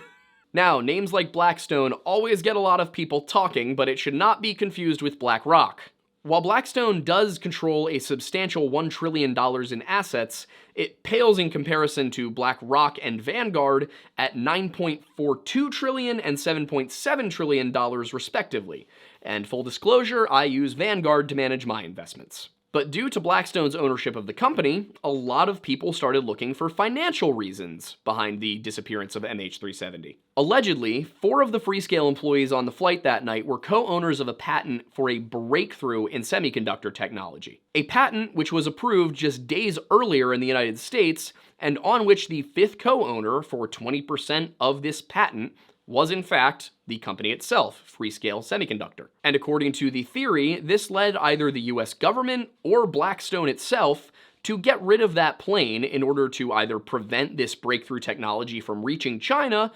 Now, names like Blackstone always get a lot of people talking, but it should not be confused with BlackRock. While Blackstone does control a substantial $1 trillion in assets, it pales in comparison to BlackRock and Vanguard at $9.42 trillion and $7.7 trillion respectively. And full disclosure, I use Vanguard to manage my investments. But due to Blackstone's ownership of the company, a lot of people started looking for financial reasons behind the disappearance of MH370. Allegedly, 4 of the Freescale employees on the flight that night were co-owners of a patent for a breakthrough in semiconductor technology. A patent which was approved just days earlier in the United States, and on which the 5th co-owner for 20% of this patent was in fact the company itself, Freescale Semiconductor. And according to the theory, this led either the US government or Blackstone itself to get rid of that plane in order to either prevent this breakthrough technology from reaching China,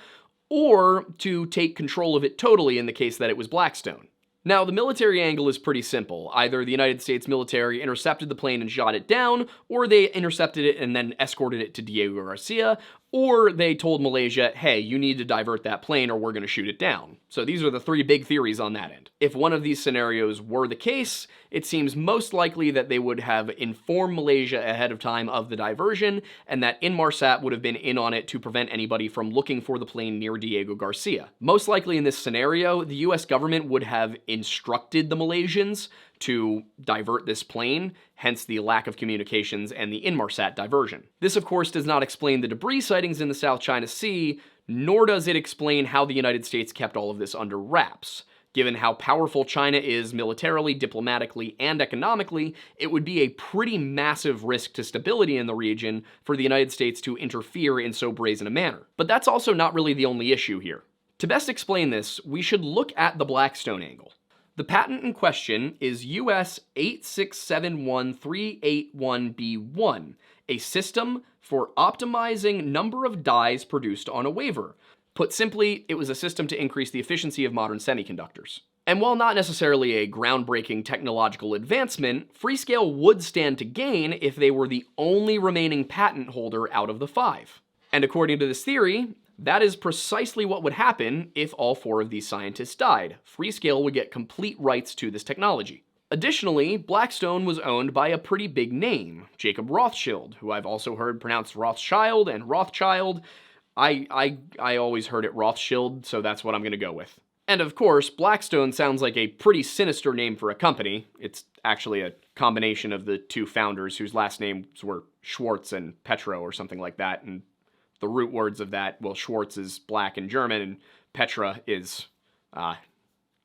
or to take control of it totally in the case that it was Blackstone. Now, the military angle is pretty simple. Either the United States military intercepted the plane and shot it down, or they intercepted it and then escorted it to Diego Garcia, or they told Malaysia, hey, you need to divert that plane or we're going to shoot it down. So these are the 3 big theories on that end. If one of these scenarios were the case, it seems most likely that they would have informed Malaysia ahead of time of the diversion, and that Inmarsat would have been in on it to prevent anybody from looking for the plane near Diego Garcia. Most likely in this scenario, the US government would have instructed the Malaysians to divert this plane, hence the lack of communications and the Inmarsat diversion. This, of course, does not explain the debris sightings in the South China Sea, nor does it explain how the United States kept all of this under wraps. Given how powerful China is militarily, diplomatically, and economically, it would be a pretty massive risk to stability in the region for the United States to interfere in so brazen a manner. But that's also not really the only issue here. To best explain this, we should look at the Blackstone angle. The patent in question is US 8671381B1, a system for optimizing number of dies produced on a wafer. Put simply, it was a system to increase the efficiency of modern semiconductors. And while not necessarily a groundbreaking technological advancement, Freescale would stand to gain if they were the only remaining patent holder out of the 5. And according to this theory, that is precisely what would happen if all 4 of these scientists died. Freescale would get complete rights to this technology. Additionally, Blackstone was owned by a pretty big name, Jacob Rothschild, who I've also heard pronounced Rothschild and Rothschild. I always heard it Rothschild, so that's what I'm going to go with. And of course, Blackstone sounds like a pretty sinister name for a company. It's actually a combination of the 2 founders whose last names were Schwartz and Petro or something like that, and the root words of that, well, Schwartz is black in German, and Petra is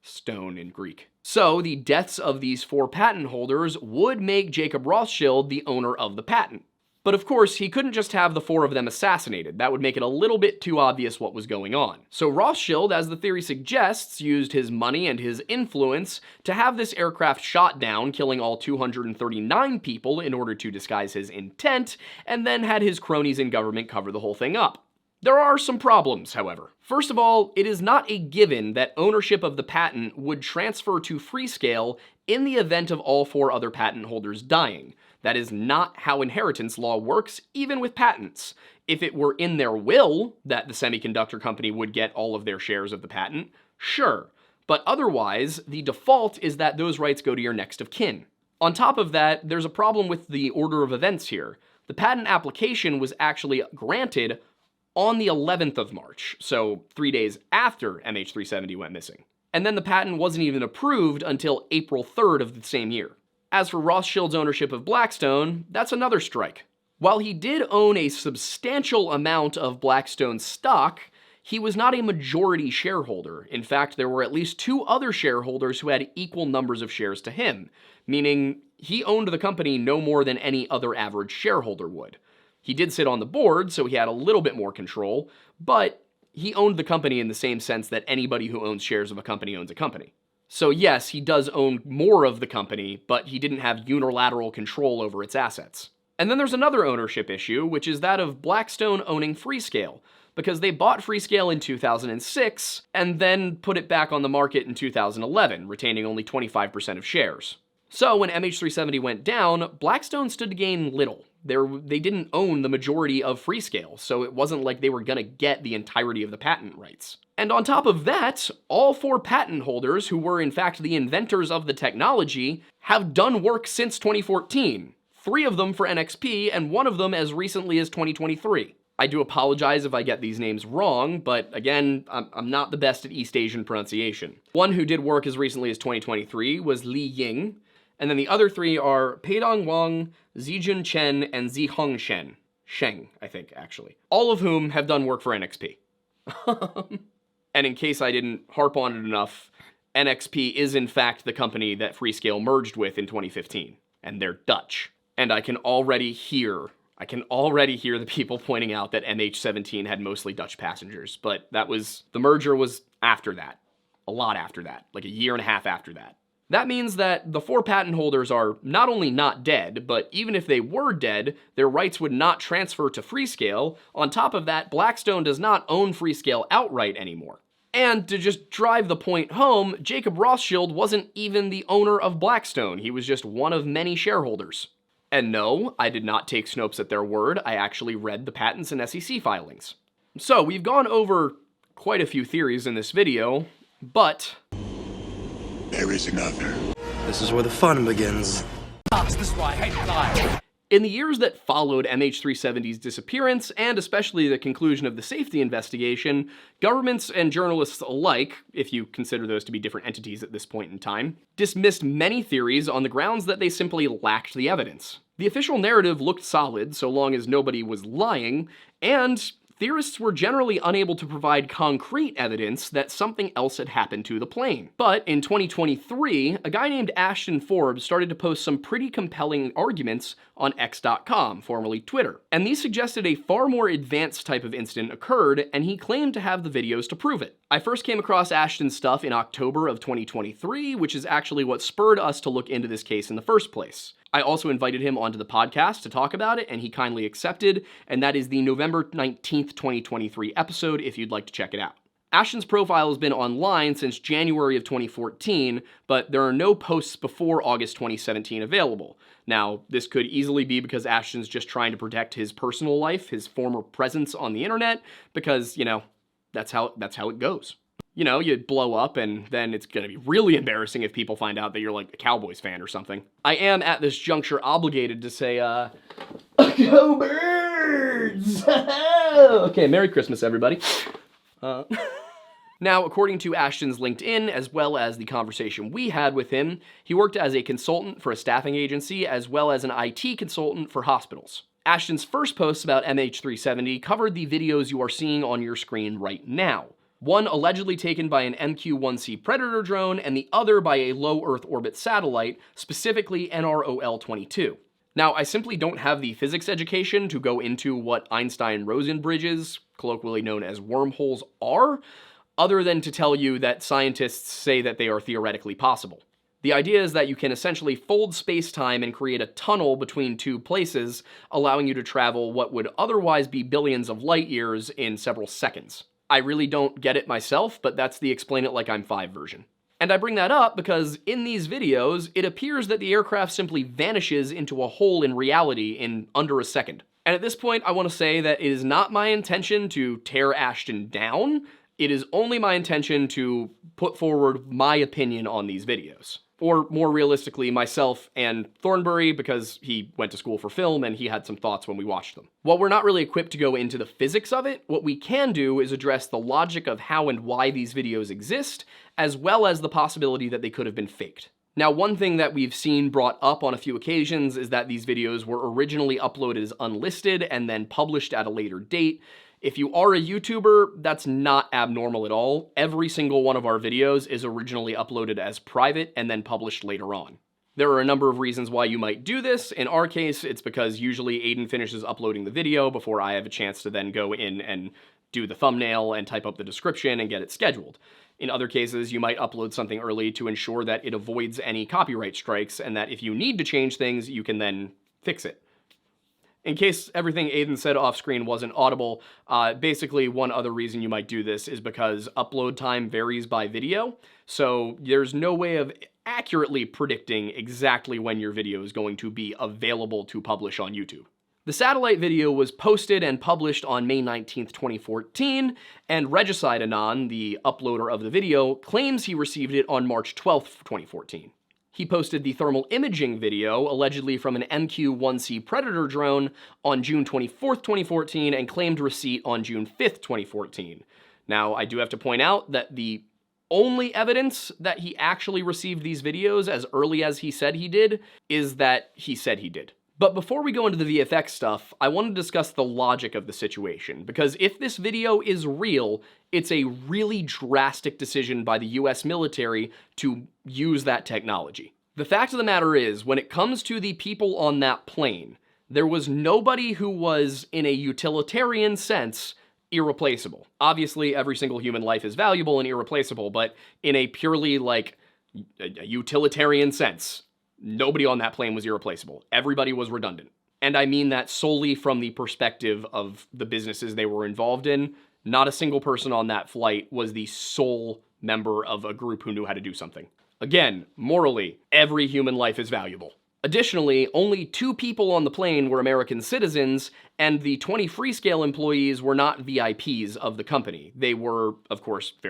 stone in Greek. So the deaths of these 4 patent holders would make Jacob Rothschild the owner of the patent. But of course, he couldn't just have the 4 of them assassinated. That would make it a little bit too obvious what was going on. So Rothschild, as the theory suggests, used his money and his influence to have this aircraft shot down, killing all 239 people in order to disguise his intent, and then had his cronies in government cover the whole thing up. There are some problems, however. First of all, it is not a given that ownership of the patent would transfer to Freescale in the event of all 4 other patent holders dying. That is not how inheritance law works, even with patents. If it were in their will that the semiconductor company would get all of their shares of the patent, sure. But otherwise, the default is that those rights go to your next of kin. On top of that, there's a problem with the order of events here. The patent application was actually granted on the 11th of March, so 3 days after MH370 went missing. And then the patent wasn't even approved until April 3rd of the same year. As for Rothschild's ownership of Blackstone, that's another strike. While he did own a substantial amount of Blackstone stock, he was not a majority shareholder. In fact, there were at least 2 other shareholders who had equal numbers of shares to him, meaning he owned the company no more than any other average shareholder would. He did sit on the board, so he had a little bit more control, but he owned the company in the same sense that anybody who owns shares of a company owns a company. So yes, he does own more of the company, but he didn't have unilateral control over its assets. And then there's another ownership issue, which is that of Blackstone owning Freescale, because they bought Freescale in 2006 and then put it back on the market in 2011, retaining only 25% of shares. So when MH370 went down, Blackstone stood to gain little. They didn't own the majority of Freescale, so it wasn't like they were gonna get the entirety of the patent rights. And on top of that, all 4 patent holders, who were in fact the inventors of the technology, have done work since 2014. 3 of them for NXP, and 1 of them as recently as 2023. I do apologize if I get these names wrong, but again, I'm not the best at East Asian pronunciation. One who did work as recently as 2023 was Li Ying, and then the other 3 are Peidong Wang, Zijun Chen, and Zihong Shen. Sheng, I think, actually. All of whom have done work for NXP. And in case I didn't harp on it enough, NXP is in fact the company that Freescale merged with in 2015. And they're Dutch. And I can already hear the people pointing out that MH17 had mostly Dutch passengers. But the merger was after that. A lot after that. Like a year and a half after that. That means that the 4 patent holders are not only not dead, but even if they were dead, their rights would not transfer to Freescale. On top of that, Blackstone does not own Freescale outright anymore. And to just drive the point home, Jacob Rothschild wasn't even the owner of Blackstone. He was just one of many shareholders. And no, I did not take Snopes at their word. I actually read the patents and SEC filings. So we've gone over quite a few theories in this video, but there is another. This is where the fun begins. This is why I hate fly. in the years that followed MH370's disappearance, and especially the conclusion of the safety investigation, governments and journalists alike, if you consider those to be different entities at this point in time, dismissed many theories on the grounds that they simply lacked the evidence. The official narrative looked solid so long as nobody was lying, and theorists were generally unable to provide concrete evidence that something else had happened to the plane. But in 2023, a guy named Ashton Forbes started to post some pretty compelling arguments on X.com, formerly Twitter. And these suggested a far more advanced type of incident occurred, and he claimed to have the videos to prove it. I first came across Ashton's stuff in October of 2023, which is actually what spurred us to look into this case in the first place. I also invited him onto the podcast to talk about it, and he kindly accepted, and that is the November 19th, 2023 episode if you'd like to check it out. Ashton's profile has been online since January of 2014, but there are no posts before August 2017 available. Now, this could easily be because Ashton's just trying to protect his personal life, his former presence on the internet, because, you know, that's how it goes. You know, you blow up and then it's gonna be really embarrassing if people find out that you're like a Cowboys fan or something. I am at this juncture obligated to say, go Birds! Okay, Merry Christmas, everybody. Now, according to Ashton's LinkedIn, as well as the conversation we had with him, he worked as a consultant for a staffing agency, as well as an IT consultant for hospitals. Ashton's first posts about MH370 covered the videos you are seeing on your screen right now. One allegedly taken by an MQ-1C Predator drone, and the other by a low Earth orbit satellite, specifically NROL-22. Now, I simply don't have the physics education to go into what Einstein-Rosen bridges, colloquially known as wormholes, are, other than to tell you that scientists say that they are theoretically possible. The idea is that you can essentially fold space-time and create a tunnel between two places, allowing you to travel what would otherwise be billions of light years in several seconds. I really don't get it myself, but that's the explain it like I'm 5 version. And I bring that up because in these videos, it appears that the aircraft simply vanishes into a hole in reality in under a second. And at this point, I want to say that it is not my intention to tear Ashton down. It is only my intention to put forward my opinion on these videos. Or more realistically, myself and Thornbury, because he went to school for film and he had some thoughts when we watched them. While we're not really equipped to go into the physics of it, what we can do is address the logic of how and why these videos exist, as well as the possibility that they could have been faked. Now, one thing that we've seen brought up on a few occasions is that these videos were originally uploaded as unlisted and then published at a later date. If you are a YouTuber, that's not abnormal at all. Every single one of our videos is originally uploaded as private and then published later on. There are a number of reasons why you might do this. In our case, it's because usually Aiden finishes uploading the video before I have a chance to then go in and do the thumbnail and type up the description and get it scheduled. In other cases, you might upload something early to ensure that it avoids any copyright strikes and that if you need to change things, you can then fix it. In case everything Aiden said off-screen wasn't audible, basically one other reason you might do this is because upload time varies by video, so there's no way of accurately predicting exactly when your video is going to be available to publish on YouTube. The satellite video was posted and published on May 19th, 2014, and Regicide Anon, the uploader of the video, claims he received it on March 12th, 2014. He posted the thermal imaging video, allegedly from an MQ-1C Predator drone, on June 24th, 2014, and claimed receipt on June 5th, 2014. Now, I do have to point out that the only evidence that he actually received these videos as early as he said he did is that he said he did. But before we go into the VFX stuff, I want to discuss the logic of the situation, because if this video is real, it's a really drastic decision by the US military to use that technology. The fact of the matter is, when it comes to the people on that plane, there was nobody who was, in a utilitarian sense, irreplaceable. Obviously, every single human life is valuable and irreplaceable, but in a purely, like, a utilitarian sense, nobody on that plane was irreplaceable. Everybody was redundant. And I mean that solely from the perspective of the businesses they were involved in. Not a single person on that flight was the sole member of a group who knew how to do something. Again, morally, every human life is valuable. Additionally, only 2 people on the plane were American citizens, and the 20 Freescale employees were not VIPs of the company. They were, of course, they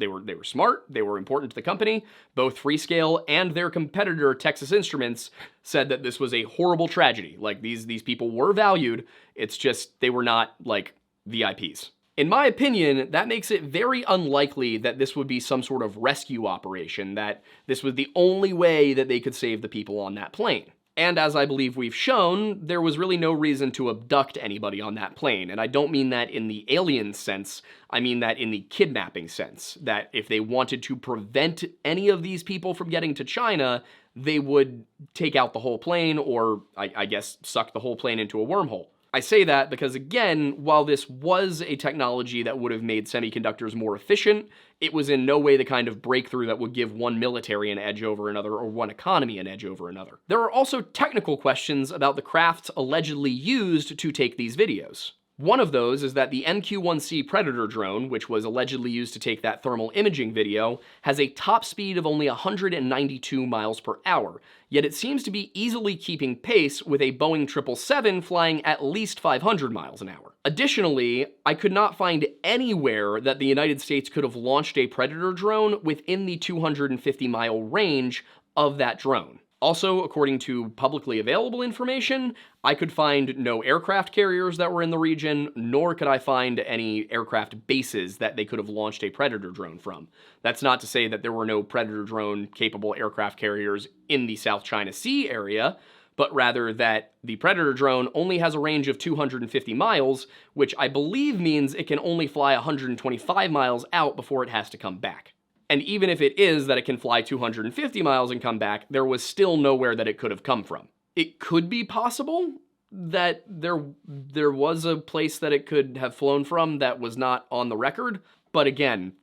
were smart, they were important to the company. Both Freescale and their competitor, Texas Instruments, said that this was a horrible tragedy. Like, these people were valued, it's just they were not, like, VIPs. In my opinion, that makes it very unlikely that this would be some sort of rescue operation, that this was the only way that they could save the people on that plane. And as I believe we've shown, there was really no reason to abduct anybody on that plane. And I don't mean that in the alien sense, I mean that in the kidnapping sense. That if they wanted to prevent any of these people from getting to China, they would take out the whole plane, or I guess suck the whole plane into a wormhole. I say that because, again, while this was a technology that would have made semiconductors more efficient, it was in no way the kind of breakthrough that would give one military an edge over another or one economy an edge over another. There are also technical questions about the crafts allegedly used to take these videos. One of those is that the MQ-1C Predator drone, which was allegedly used to take that thermal imaging video, has a top speed of only 192 miles per hour, yet it seems to be easily keeping pace with a Boeing 777 flying at least 500 miles an hour. Additionally, I could not find anywhere that the United States could have launched a Predator drone within the 250-mile range of that drone. Also, according to publicly available information, I could find no aircraft carriers that were in the region, nor could I find any aircraft bases that they could have launched a Predator drone from. That's not to say that there were no Predator drone-capable aircraft carriers in the South China Sea area, but rather that the Predator drone only has a range of 250 miles, which I believe means it can only fly 125 miles out before it has to come back. And even if it is that it can fly 250 miles and come back, there was still nowhere that it could have come from. It could be possible that there was a place that it could have flown from that was not on the record, but again,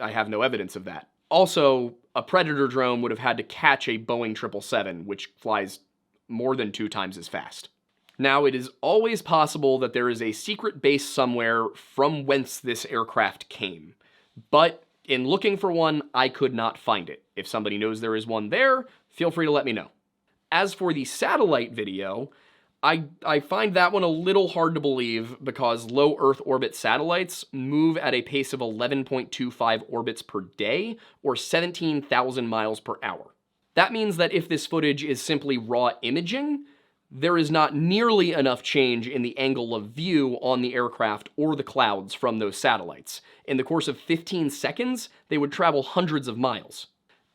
I have no evidence of that. Also, a Predator drone would have had to catch a Boeing 777, which flies more than 2 times as fast. Now, it is always possible that there is a secret base somewhere from whence this aircraft came, but in looking for one, I could not find it. If somebody knows there is one there, feel free to let me know. As for the satellite video, I find that one a little hard to believe because low Earth orbit satellites move at a pace of 11.25 orbits per day, or 17,000 miles per hour. That means that if this footage is simply raw imaging, there is not nearly enough change in the angle of view on the aircraft or the clouds from those satellites. In the course of 15 seconds, they would travel hundreds of miles.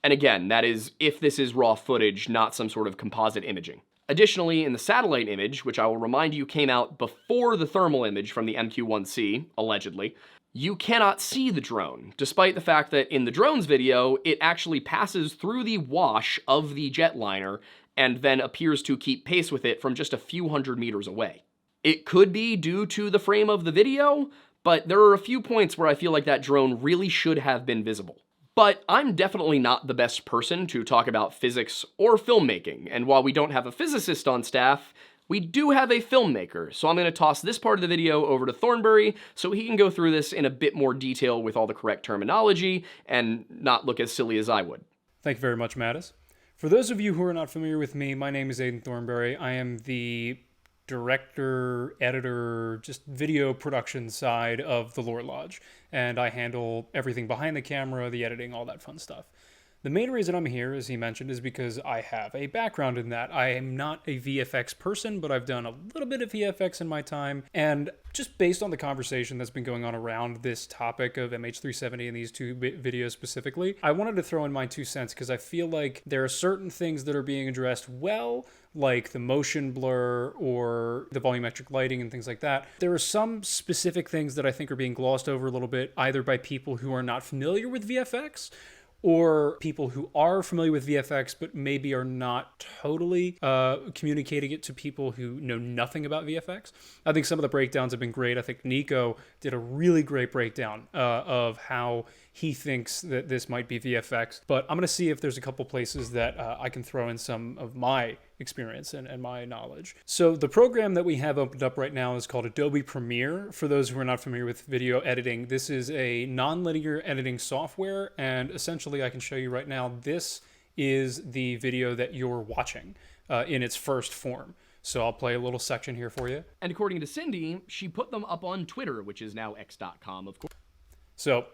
And again, that is if this is raw footage, not some sort of composite imaging. Additionally, in the satellite image, which I will remind you came out before the thermal image from the MQ-1C, allegedly, you cannot see the drone, despite the fact that in the drone's video, it actually passes through the wash of the jetliner and then appears to keep pace with it from just a few hundred meters away. It could be due to the frame of the video, but there are a few points where I feel like that drone really should have been visible. But I'm definitely not the best person to talk about physics or filmmaking, and while we don't have a physicist on staff, we do have a filmmaker, so I'm going to toss this part of the video over to Thornbury so he can go through this in a bit more detail with all the correct terminology and not look as silly as I would. Thank you very much, Mattis. For those of you who are not familiar with me, my name is Aidan Thornbury. I am the director, editor, just video production side of the Lore Lodge, and I handle everything behind the camera, the editing, all that fun stuff. The main reason I'm here, as he mentioned, is because I have a background in that. I am not a VFX person, but I've done a little bit of VFX in my time, and just based on the conversation that's been going on around this topic of MH370 and these 2 videos specifically, I wanted to throw in my 2 cents because I feel like there are certain things that are being addressed well, like the motion blur or the volumetric lighting and things like that. There are some specific things that I think are being glossed over a little bit, either by people who are not familiar with VFX, or people who are familiar with VFX but maybe are not totally communicating it to people who know nothing about VFX. I think some of the breakdowns have been great. I think Nico did a really great breakdown of how he thinks that this might be VFX, but I'm going to see if there's a couple places that I can throw in some of my experience and my knowledge. So the program that we have opened up right now is called Adobe Premiere. For those who are not familiar with video editing, this is a non-linear editing software, and essentially I can show you right now, this is the video that you're watching in its first form. So I'll play a little section here for you. And according to Cindy, she put them up on Twitter, which is now x.com, of course. So,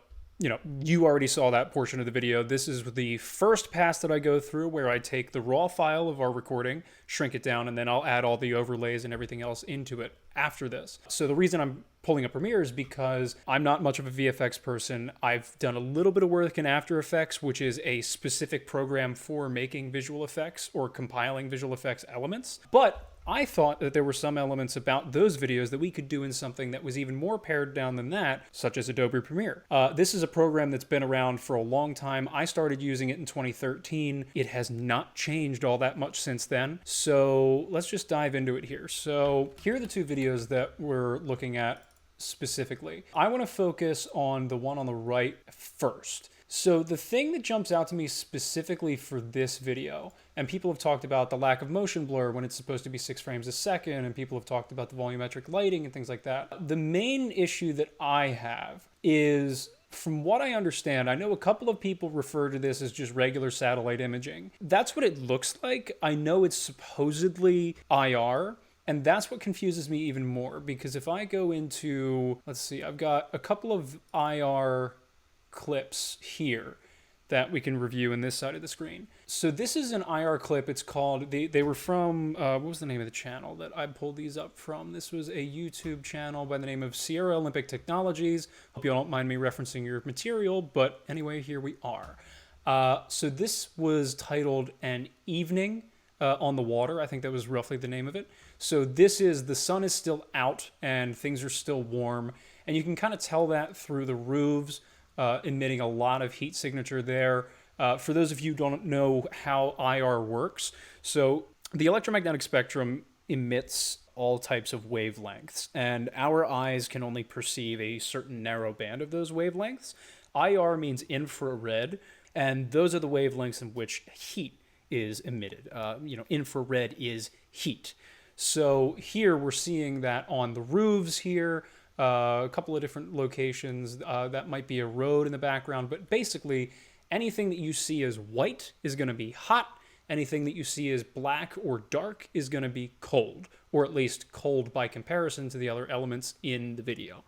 you already saw that portion of the video. This is the first pass that I go through where I take the raw file of our recording, shrink it down, and then I'll add all the overlays and everything else into it after this. So the reason I'm pulling up Premiere is because I'm not much of a VFX person. I've done a little bit of work in After Effects, which is a specific program for making visual effects or compiling visual effects elements. But I thought that there were some elements about those videos that we could do in something that was even more pared down than that, such as Adobe Premiere. This is a program that's been around for a long time. I started using it in 2013. It has not changed all that much since then. So let's just dive into it here. So here are the 2 videos that we're looking at specifically. I want to focus on the one on the right first. So the thing that jumps out to me specifically for this video, and people have talked about the lack of motion blur when it's supposed to be 6 frames a second, and people have talked about the volumetric lighting and things like that. The main issue that I have is, from what I understand, I know a couple of people refer to this as just regular satellite imaging. That's what it looks like. I know it's supposedly IR, and that's what confuses me even more, because if I go into, let's see, I've got a couple of IR clips here that we can review in this side of the screen. So this is an IR clip. It's called, they were from, what was the name of the channel that I pulled these up from? This was a YouTube channel by the name of Sierra Olympic Technologies. Hope you don't mind me referencing your material, but anyway, here we are. So this was titled An Evening on the Water. I think that was roughly the name of it. So this is, the sun is still out and things are still warm. And you can kind of tell that through the roofs, emitting a lot of heat signature there. For those of you who don't know how IR works, so The electromagnetic spectrum emits all types of wavelengths, and our eyes can only perceive a certain narrow band of those wavelengths. IR means infrared, and those are the wavelengths in which heat is emitted. Infrared is heat. So here we're seeing that on the roofs here, a couple of different locations. That might be a road in the background, but basically anything that you see as white is going to be hot. Anything that you see as black or dark is going to be cold, or at least cold by comparison to the other elements in the video.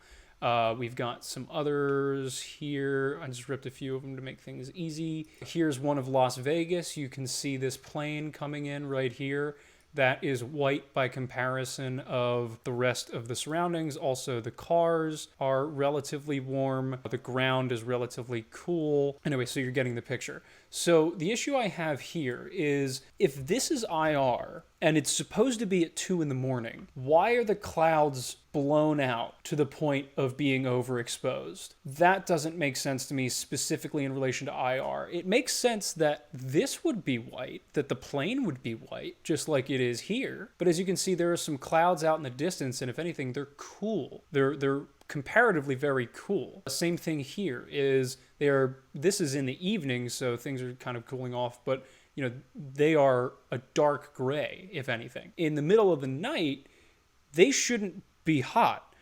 We've got some others here. I just ripped a few of them to make things easy. Here's one of Las Vegas. You can see this plane coming in right here. That is white by comparison of the rest of the surroundings. Also, the cars are relatively warm. The ground is relatively cool. Anyway, so you're getting the picture. So the issue I have here is if this is IR and it's supposed to be at 2 in the morning, why are the clouds blown out to the point of being overexposed? That doesn't make sense to me specifically in relation to IR. It makes sense that this would be white, that the plane would be white, just like it is here. But as you can see, there are some clouds out in the distance, and if anything, they're cool. They're comparatively very cool. The same thing here is this is in the evening, so things are kind of cooling off, but they are a dark gray, if anything. In the middle of the night, they shouldn't be hot.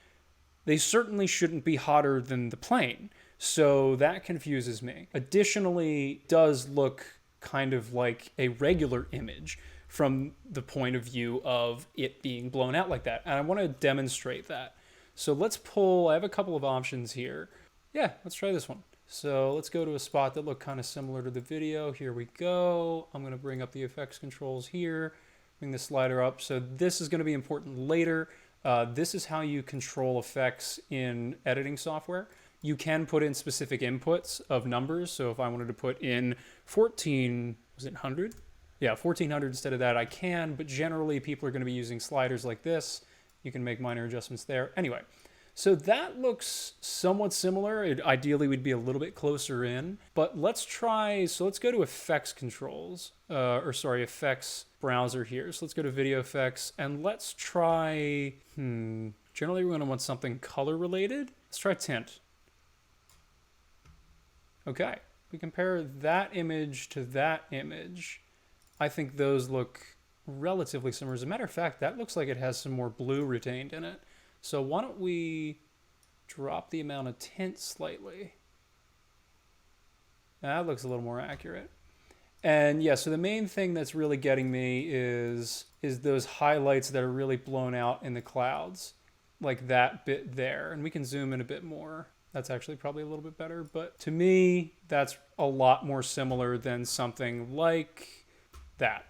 They certainly shouldn't be hotter than the plane. So that confuses me. Additionally, it does look kind of like a regular image from the point of view of it being blown out like that. And I want to demonstrate that. So let's I have a couple of options here. Yeah, let's try this one. So let's go to a spot that looked kind of similar to the video. Here we go. I'm going to bring up the effects controls here, bring the slider up. So this is going to be important later. This is how you control effects in editing software. You can put in specific inputs of numbers. So if I wanted to put in 1400? Yeah, 1400 instead of that, I can, but generally people are going to be using sliders like this. You can make minor adjustments there. Anyway, so that looks somewhat similar. Ideally, we'd be a little bit closer in, but let's go to effects controls, effects browser here. So let's go to video effects and let's try, generally we're going to want something color related. Let's try tint. Okay, we compare that image to that image. I think those look relatively similar. As a matter of fact, that looks like it has some more blue retained in it. So why don't we drop the amount of tint slightly? That looks a little more accurate. And yeah, so the main thing that's really getting me is those highlights that are really blown out in the clouds, like that bit there. And we can zoom in a bit more. That's actually probably a little bit better. But to me, that's a lot more similar than something like that.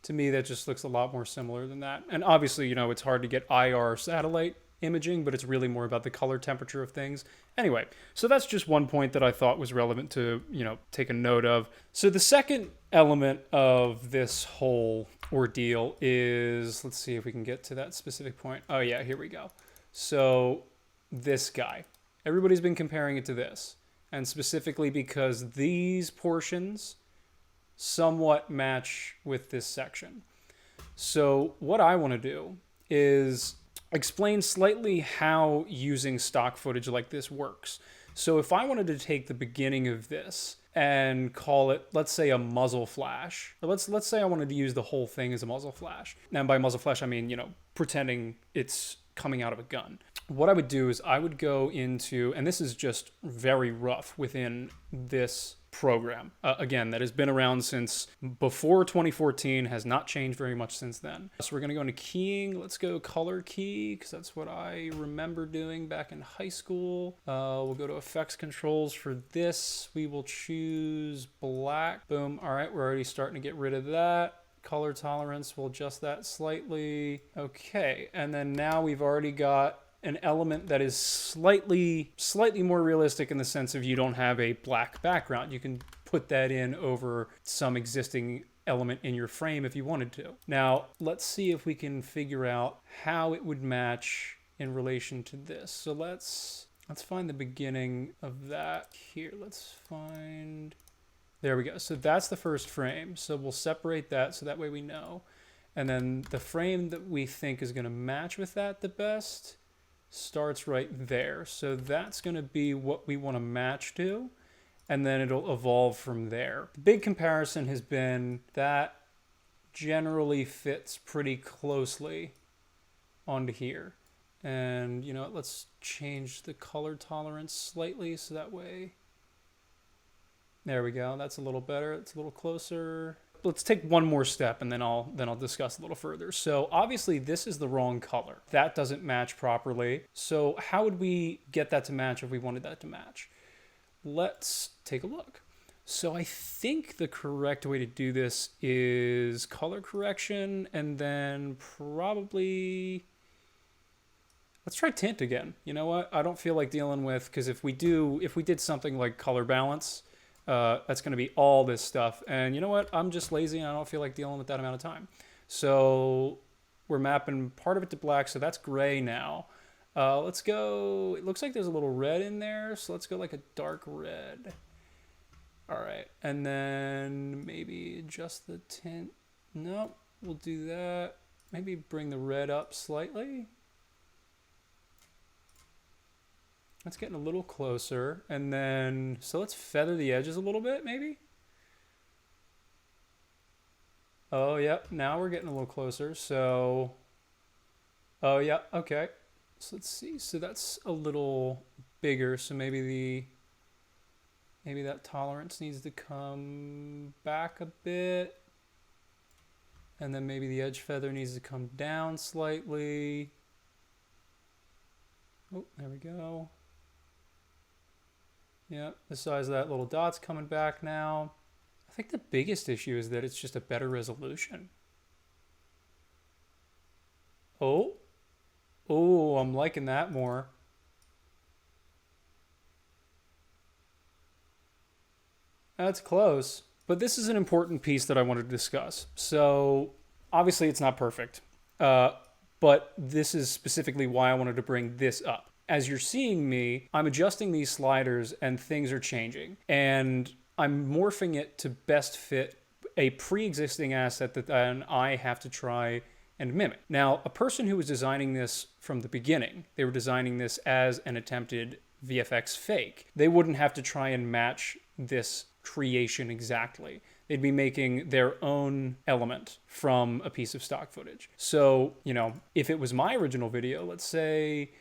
To me, that just looks a lot more similar than that. And obviously, it's hard to get IR satellite imaging, but it's really more about the color temperature of things. Anyway, so that's just one point that I thought was relevant to, take a note of. So the second element of this whole ordeal is, let's see if we can get to that specific point. Oh yeah, here we go. So this guy, everybody's been comparing it to this, and specifically because these portions somewhat match with this section. So what I want to do is explain slightly how using stock footage like this works. So if I wanted to take the beginning of this and call it, let's say, a muzzle flash, or let's say I wanted to use the whole thing as a muzzle flash. And by muzzle flash, I mean, pretending it's coming out of a gun. What I would do is I would go into, and this is just very rough within this program, again, that has been around since before 2014, has not changed very much since then. So we're going to go into keying. Let's go color key, because that's what I remember doing back in high school. We'll go to effects controls. For this, we will choose black. Boom. All right, we're already starting to get rid of that. Color tolerance, we'll adjust that slightly. Okay, and then now we've already got an element that is slightly more realistic in the sense of you don't have a black background. You can put that in over some existing element in your frame if you wanted to. Now, let's see if we can figure out how it would match in relation to this. So let's find the beginning of that here. Let's find There we go. So that's the first frame. So we'll separate that so that way we know. And then the frame that we think is going to match with that the best starts right there. So that's going to be what we want to match to, and then it'll evolve from there. The big comparison has been that generally fits pretty closely onto here. And, you know, let's change the color tolerance slightly so that way... There we go. That's a little better. It's a little closer. Let's take one more step and then I'll discuss a little further. So obviously this is the wrong color. That doesn't match properly. So how would we get that to match if we wanted that to match? Let's take a look. So I think the correct way to do this is color correction and then probably... Let's try tint again. You know what? I don't feel like dealing with, because if we did something like color balance, that's going to be all this stuff. And you know what? I'm just lazy and I don't feel like dealing with that amount of time. So we're mapping part of it to black. So that's gray now. Let's go. It looks like there's a little red in there. So let's go like a dark red. All right. And then maybe adjust the tint. Nope. We'll do that. Maybe bring the red up slightly. That's getting a little closer. And then, so let's feather the edges a little bit, maybe. Oh, yep. Now we're getting a little closer. So, oh, yeah. Okay. So let's see. So that's a little bigger. So maybe that tolerance needs to come back a bit. And then maybe the edge feather needs to come down slightly. Oh, there we go. Yeah, the size of that little dot's coming back now. I think the biggest issue is that it's just a better resolution. Oh, I'm liking that more. That's close. But this is an important piece that I wanted to discuss. So obviously it's not perfect, but this is specifically why I wanted to bring this up. As you're seeing me, I'm adjusting these sliders and things are changing. And I'm morphing it to best fit a pre-existing asset that then I have to try and mimic. Now, a person who was designing this from the beginning, they were designing this as an attempted VFX fake. They wouldn't have to try and match this creation exactly. They'd be making their own element from a piece of stock footage. So, you know, if it was my original video, let's say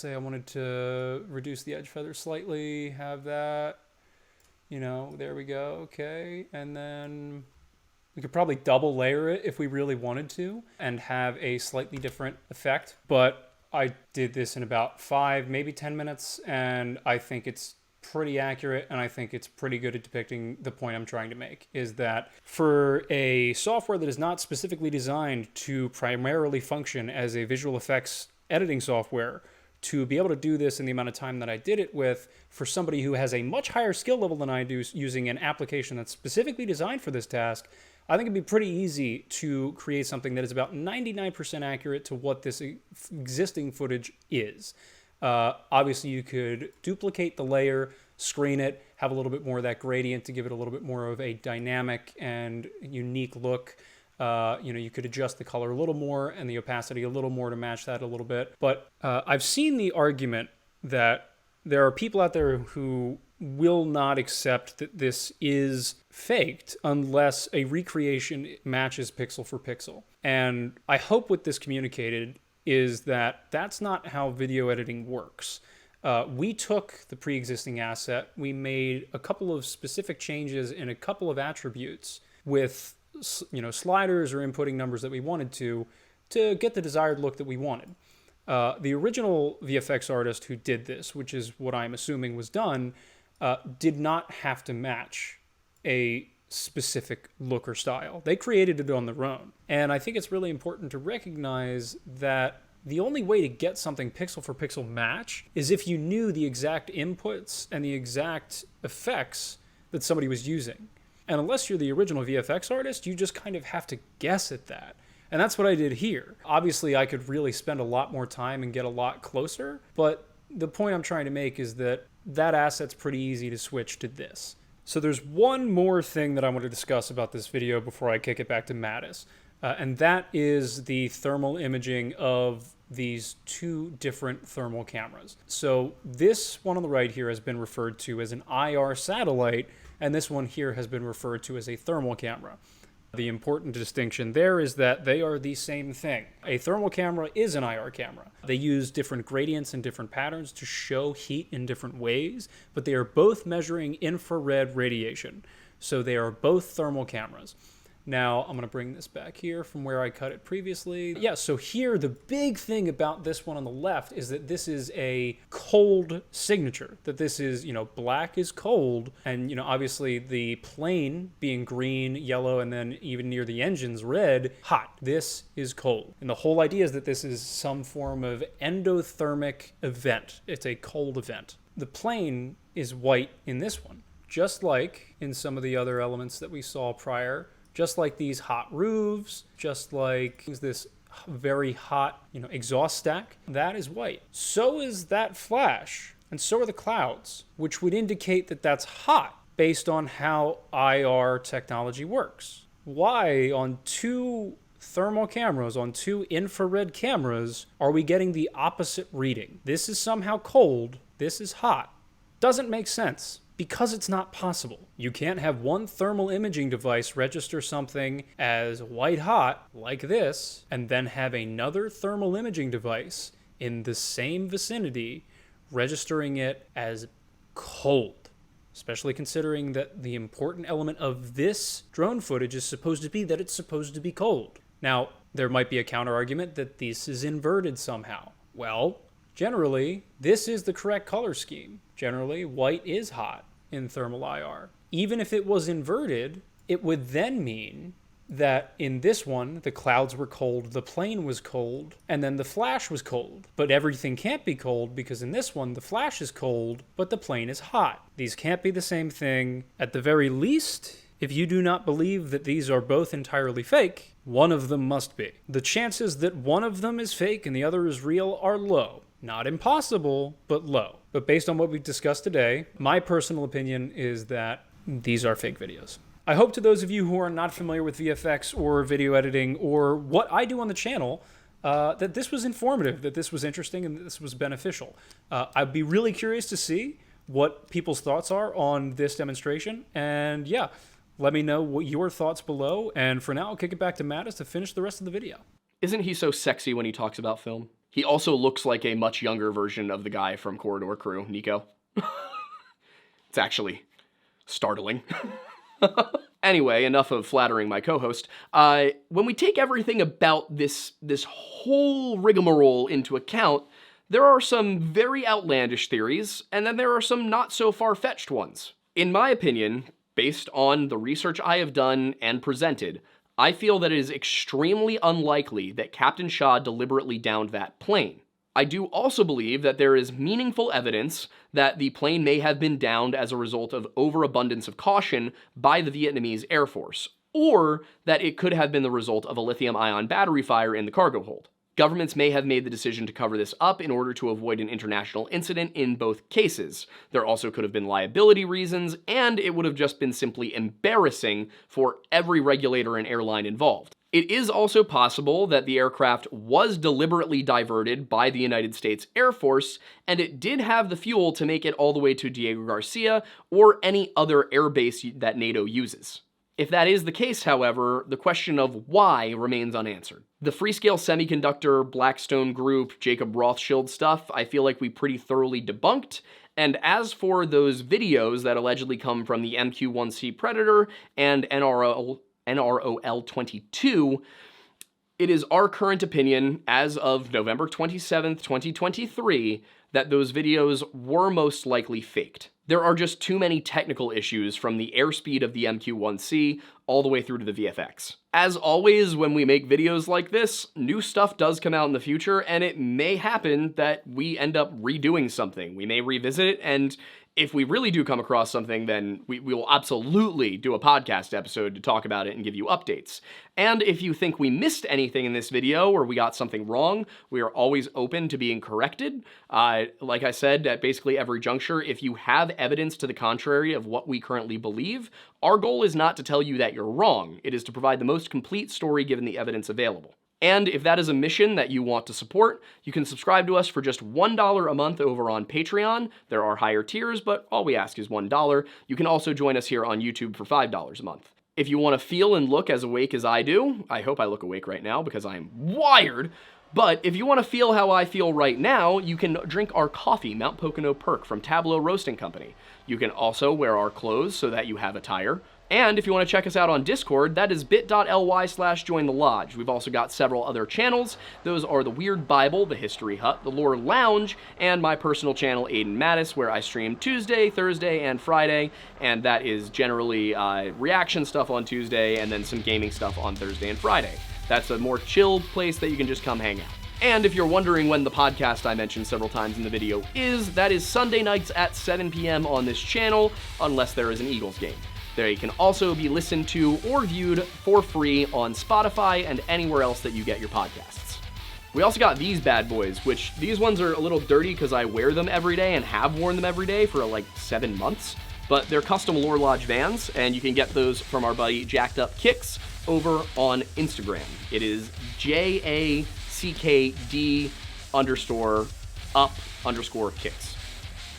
I wanted to reduce the edge feather slightly, have that, you know, there we go, okay. And then we could probably double layer it if we really wanted to and have a slightly different effect. But I did this in about 5, maybe 10 minutes, and I think it's pretty accurate, and I think it's pretty good at depicting the point I'm trying to make, is that for a software that is not specifically designed to primarily function as a visual effects editing software, to be able to do this in the amount of time that I did it with, for somebody who has a much higher skill level than I do using an application that's specifically designed for this task, I think it'd be pretty easy to create something that is about 99% accurate to what this existing footage is. Obviously, you could duplicate the layer, screen it, have a little bit more of that gradient to give it a little bit more of a dynamic and unique look. You know, you could adjust the color a little more and the opacity a little more to match that a little bit. But I've seen the argument that there are people out there who will not accept that this is faked unless a recreation matches pixel for pixel. And I hope what this communicated is that that's not how video editing works. We took the pre-existing asset, we made a couple of specific changes in a couple of attributes with, you know, sliders or inputting numbers that we wanted to get the desired look that we wanted. The original VFX artist who did this, which is what I'm assuming was done, did not have to match a specific look or style. They created it on their own. And I think it's really important to recognize that the only way to get something pixel for pixel match is if you knew the exact inputs and the exact effects that somebody was using. And unless you're the original VFX artist, you just kind of have to guess at that. And that's what I did here. Obviously, I could really spend a lot more time and get a lot closer, but the point I'm trying to make is that that asset's pretty easy to switch to this. So there's one more thing that I want to discuss about this video before I kick it back to Mattis, and that is the thermal imaging of these two different thermal cameras. So this one on the right here has been referred to as an IR satellite, and this one here has been referred to as a thermal camera. The important distinction there is that they are the same thing. A thermal camera is an IR camera. They use different gradients and different patterns to show heat in different ways, but they are both measuring infrared radiation. So they are both thermal cameras. Now, I'm going to bring this back here from where I cut it previously. Yeah, so here, the big thing about this one on the left is that this is a cold signature. That this is, black is cold, and, obviously the plane being green, yellow, and then even near the engines, red, hot. This is cold. And the whole idea is that this is some form of endothermic event. It's a cold event. The plane is white in this one, just like in some of the other elements that we saw prior. Just like these hot roofs, just like this very hot, exhaust stack, that is white. So is that flash, and so are the clouds, which would indicate that that's hot based on how IR technology works. Why on two thermal cameras, on two infrared cameras, are we getting the opposite reading? This is somehow cold, this is hot. Doesn't make sense. Because it's not possible. You can't have one thermal imaging device register something as white hot, like this, and then have another thermal imaging device in the same vicinity registering it as cold. Especially considering that the important element of this drone footage is supposed to be that it's supposed to be cold. Now, there might be a counter argument that this is inverted somehow. Well, generally, this is the correct color scheme. Generally, white is hot in thermal IR. Even if it was inverted, it would then mean that in this one, the clouds were cold, the plane was cold, and then the flash was cold. But everything can't be cold because in this one, the flash is cold, but the plane is hot. These can't be the same thing. At the very least, if you do not believe that these are both entirely fake, one of them must be. The chances that one of them is fake and the other is real are low. Not impossible, but low. But based on what we've discussed today, my personal opinion is that these are fake videos. I hope to those of you who are not familiar with VFX or video editing or what I do on the channel, that this was informative, that this was interesting, and that this was beneficial. I'd be really curious to see what people's thoughts are on this demonstration. And yeah, let me know what your thoughts below. And for now, I'll kick it back to Mattis to finish the rest of the video. Isn't he so sexy when he talks about film? He also looks like a much younger version of the guy from Corridor Crew, Nico. It's actually startling. Anyway, enough of flattering my co-host. When we take everything about this whole rigmarole into account, there are some very outlandish theories, and then there are some not so far-fetched ones. In my opinion, based on the research I have done and presented, I feel that it is extremely unlikely that Captain Shaw deliberately downed that plane. I do also believe that there is meaningful evidence that the plane may have been downed as a result of overabundance of caution by the Vietnamese Air Force, or that it could have been the result of a lithium-ion battery fire in the cargo hold. Governments may have made the decision to cover this up in order to avoid an international incident in both cases. There also could have been liability reasons, and it would have just been simply embarrassing for every regulator and airline involved. It is also possible that the aircraft was deliberately diverted by the United States Air Force, and it did have the fuel to make it all the way to Diego Garcia or any other airbase that NATO uses. If that is the case, however, the question of why remains unanswered. The Freescale Semiconductor, Blackstone Group, Jacob Rothschild stuff, I feel like we pretty thoroughly debunked. And as for those videos that allegedly come from the MQ-1C Predator and NROL-22, it is our current opinion, as of November 27th, 2023, that those videos were most likely faked. There are just too many technical issues from the airspeed of the MQ-1C all the way through to the VFX. As always, when we make videos like this, new stuff does come out in the future, and it may happen that we end up redoing something. We may revisit it, and if we really do come across something, then we will absolutely do a podcast episode to talk about it and give you updates. And if you think we missed anything in this video or we got something wrong, we are always open to being corrected. Like I said, at basically every juncture, if you have evidence to the contrary of what we currently believe, our goal is not to tell you that you're wrong. It is to provide the most complete story given the evidence available. And if that is a mission that you want to support, you can subscribe to us for just $1 a month over on Patreon. There are higher tiers, but all we ask is $1. You can also join us here on YouTube for $5 a month. If you want to feel and look as awake as I do, I hope I look awake right now because I'm wired, but if you want to feel how I feel right now, you can drink our coffee, Mount Pocono Perk from Tableau Roasting Company. You can also wear our clothes so that you have attire. And if you want to check us out on Discord, that is bit.ly/jointhelodge. We've also got several other channels. Those are the Weird Bible, the History Hut, the Lore Lounge, and my personal channel, Aiden Mattis, where I stream Tuesday, Thursday, and Friday. And that is generally reaction stuff on Tuesday and then some gaming stuff on Thursday and Friday. That's a more chill place that you can just come hang out. And if you're wondering when the podcast I mentioned several times in the video is, that is Sunday nights at 7 p.m. on this channel, unless there is an Eagles game. They can also be listened to or viewed for free on Spotify and anywhere else that you get your podcasts. We also got these bad boys, which these ones are a little dirty because I wear them every day and have worn them every day for like 7 months. But they're custom Lore Lodge Vans, and you can get those from our buddy Jacked Up Kicks over on Instagram. It is JACKD_up_kicks.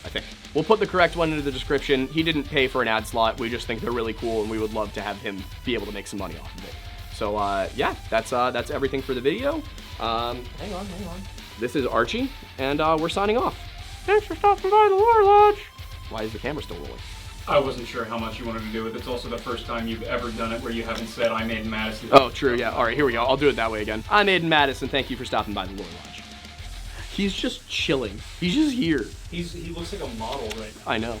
I think. We'll put the correct one into the description. He didn't pay for an ad slot. We just think they're really cool, and we would love to have him be able to make some money off of it. So, yeah, that's everything for the video. Hang on. This is Archie, and we're signing off. Thanks for stopping by the Lore Lodge. Why is the camera still rolling? I wasn't sure how much you wanted to do it. It's also the first time you've ever done it where you haven't said, I'm Aiden Madison. Oh, true, yeah. All right, here we go. I'll do it that way again. I'm Aiden Madison. Thank you for stopping by the Lore Lodge. He's just chilling. He's just here. He looks like a model right now. I know.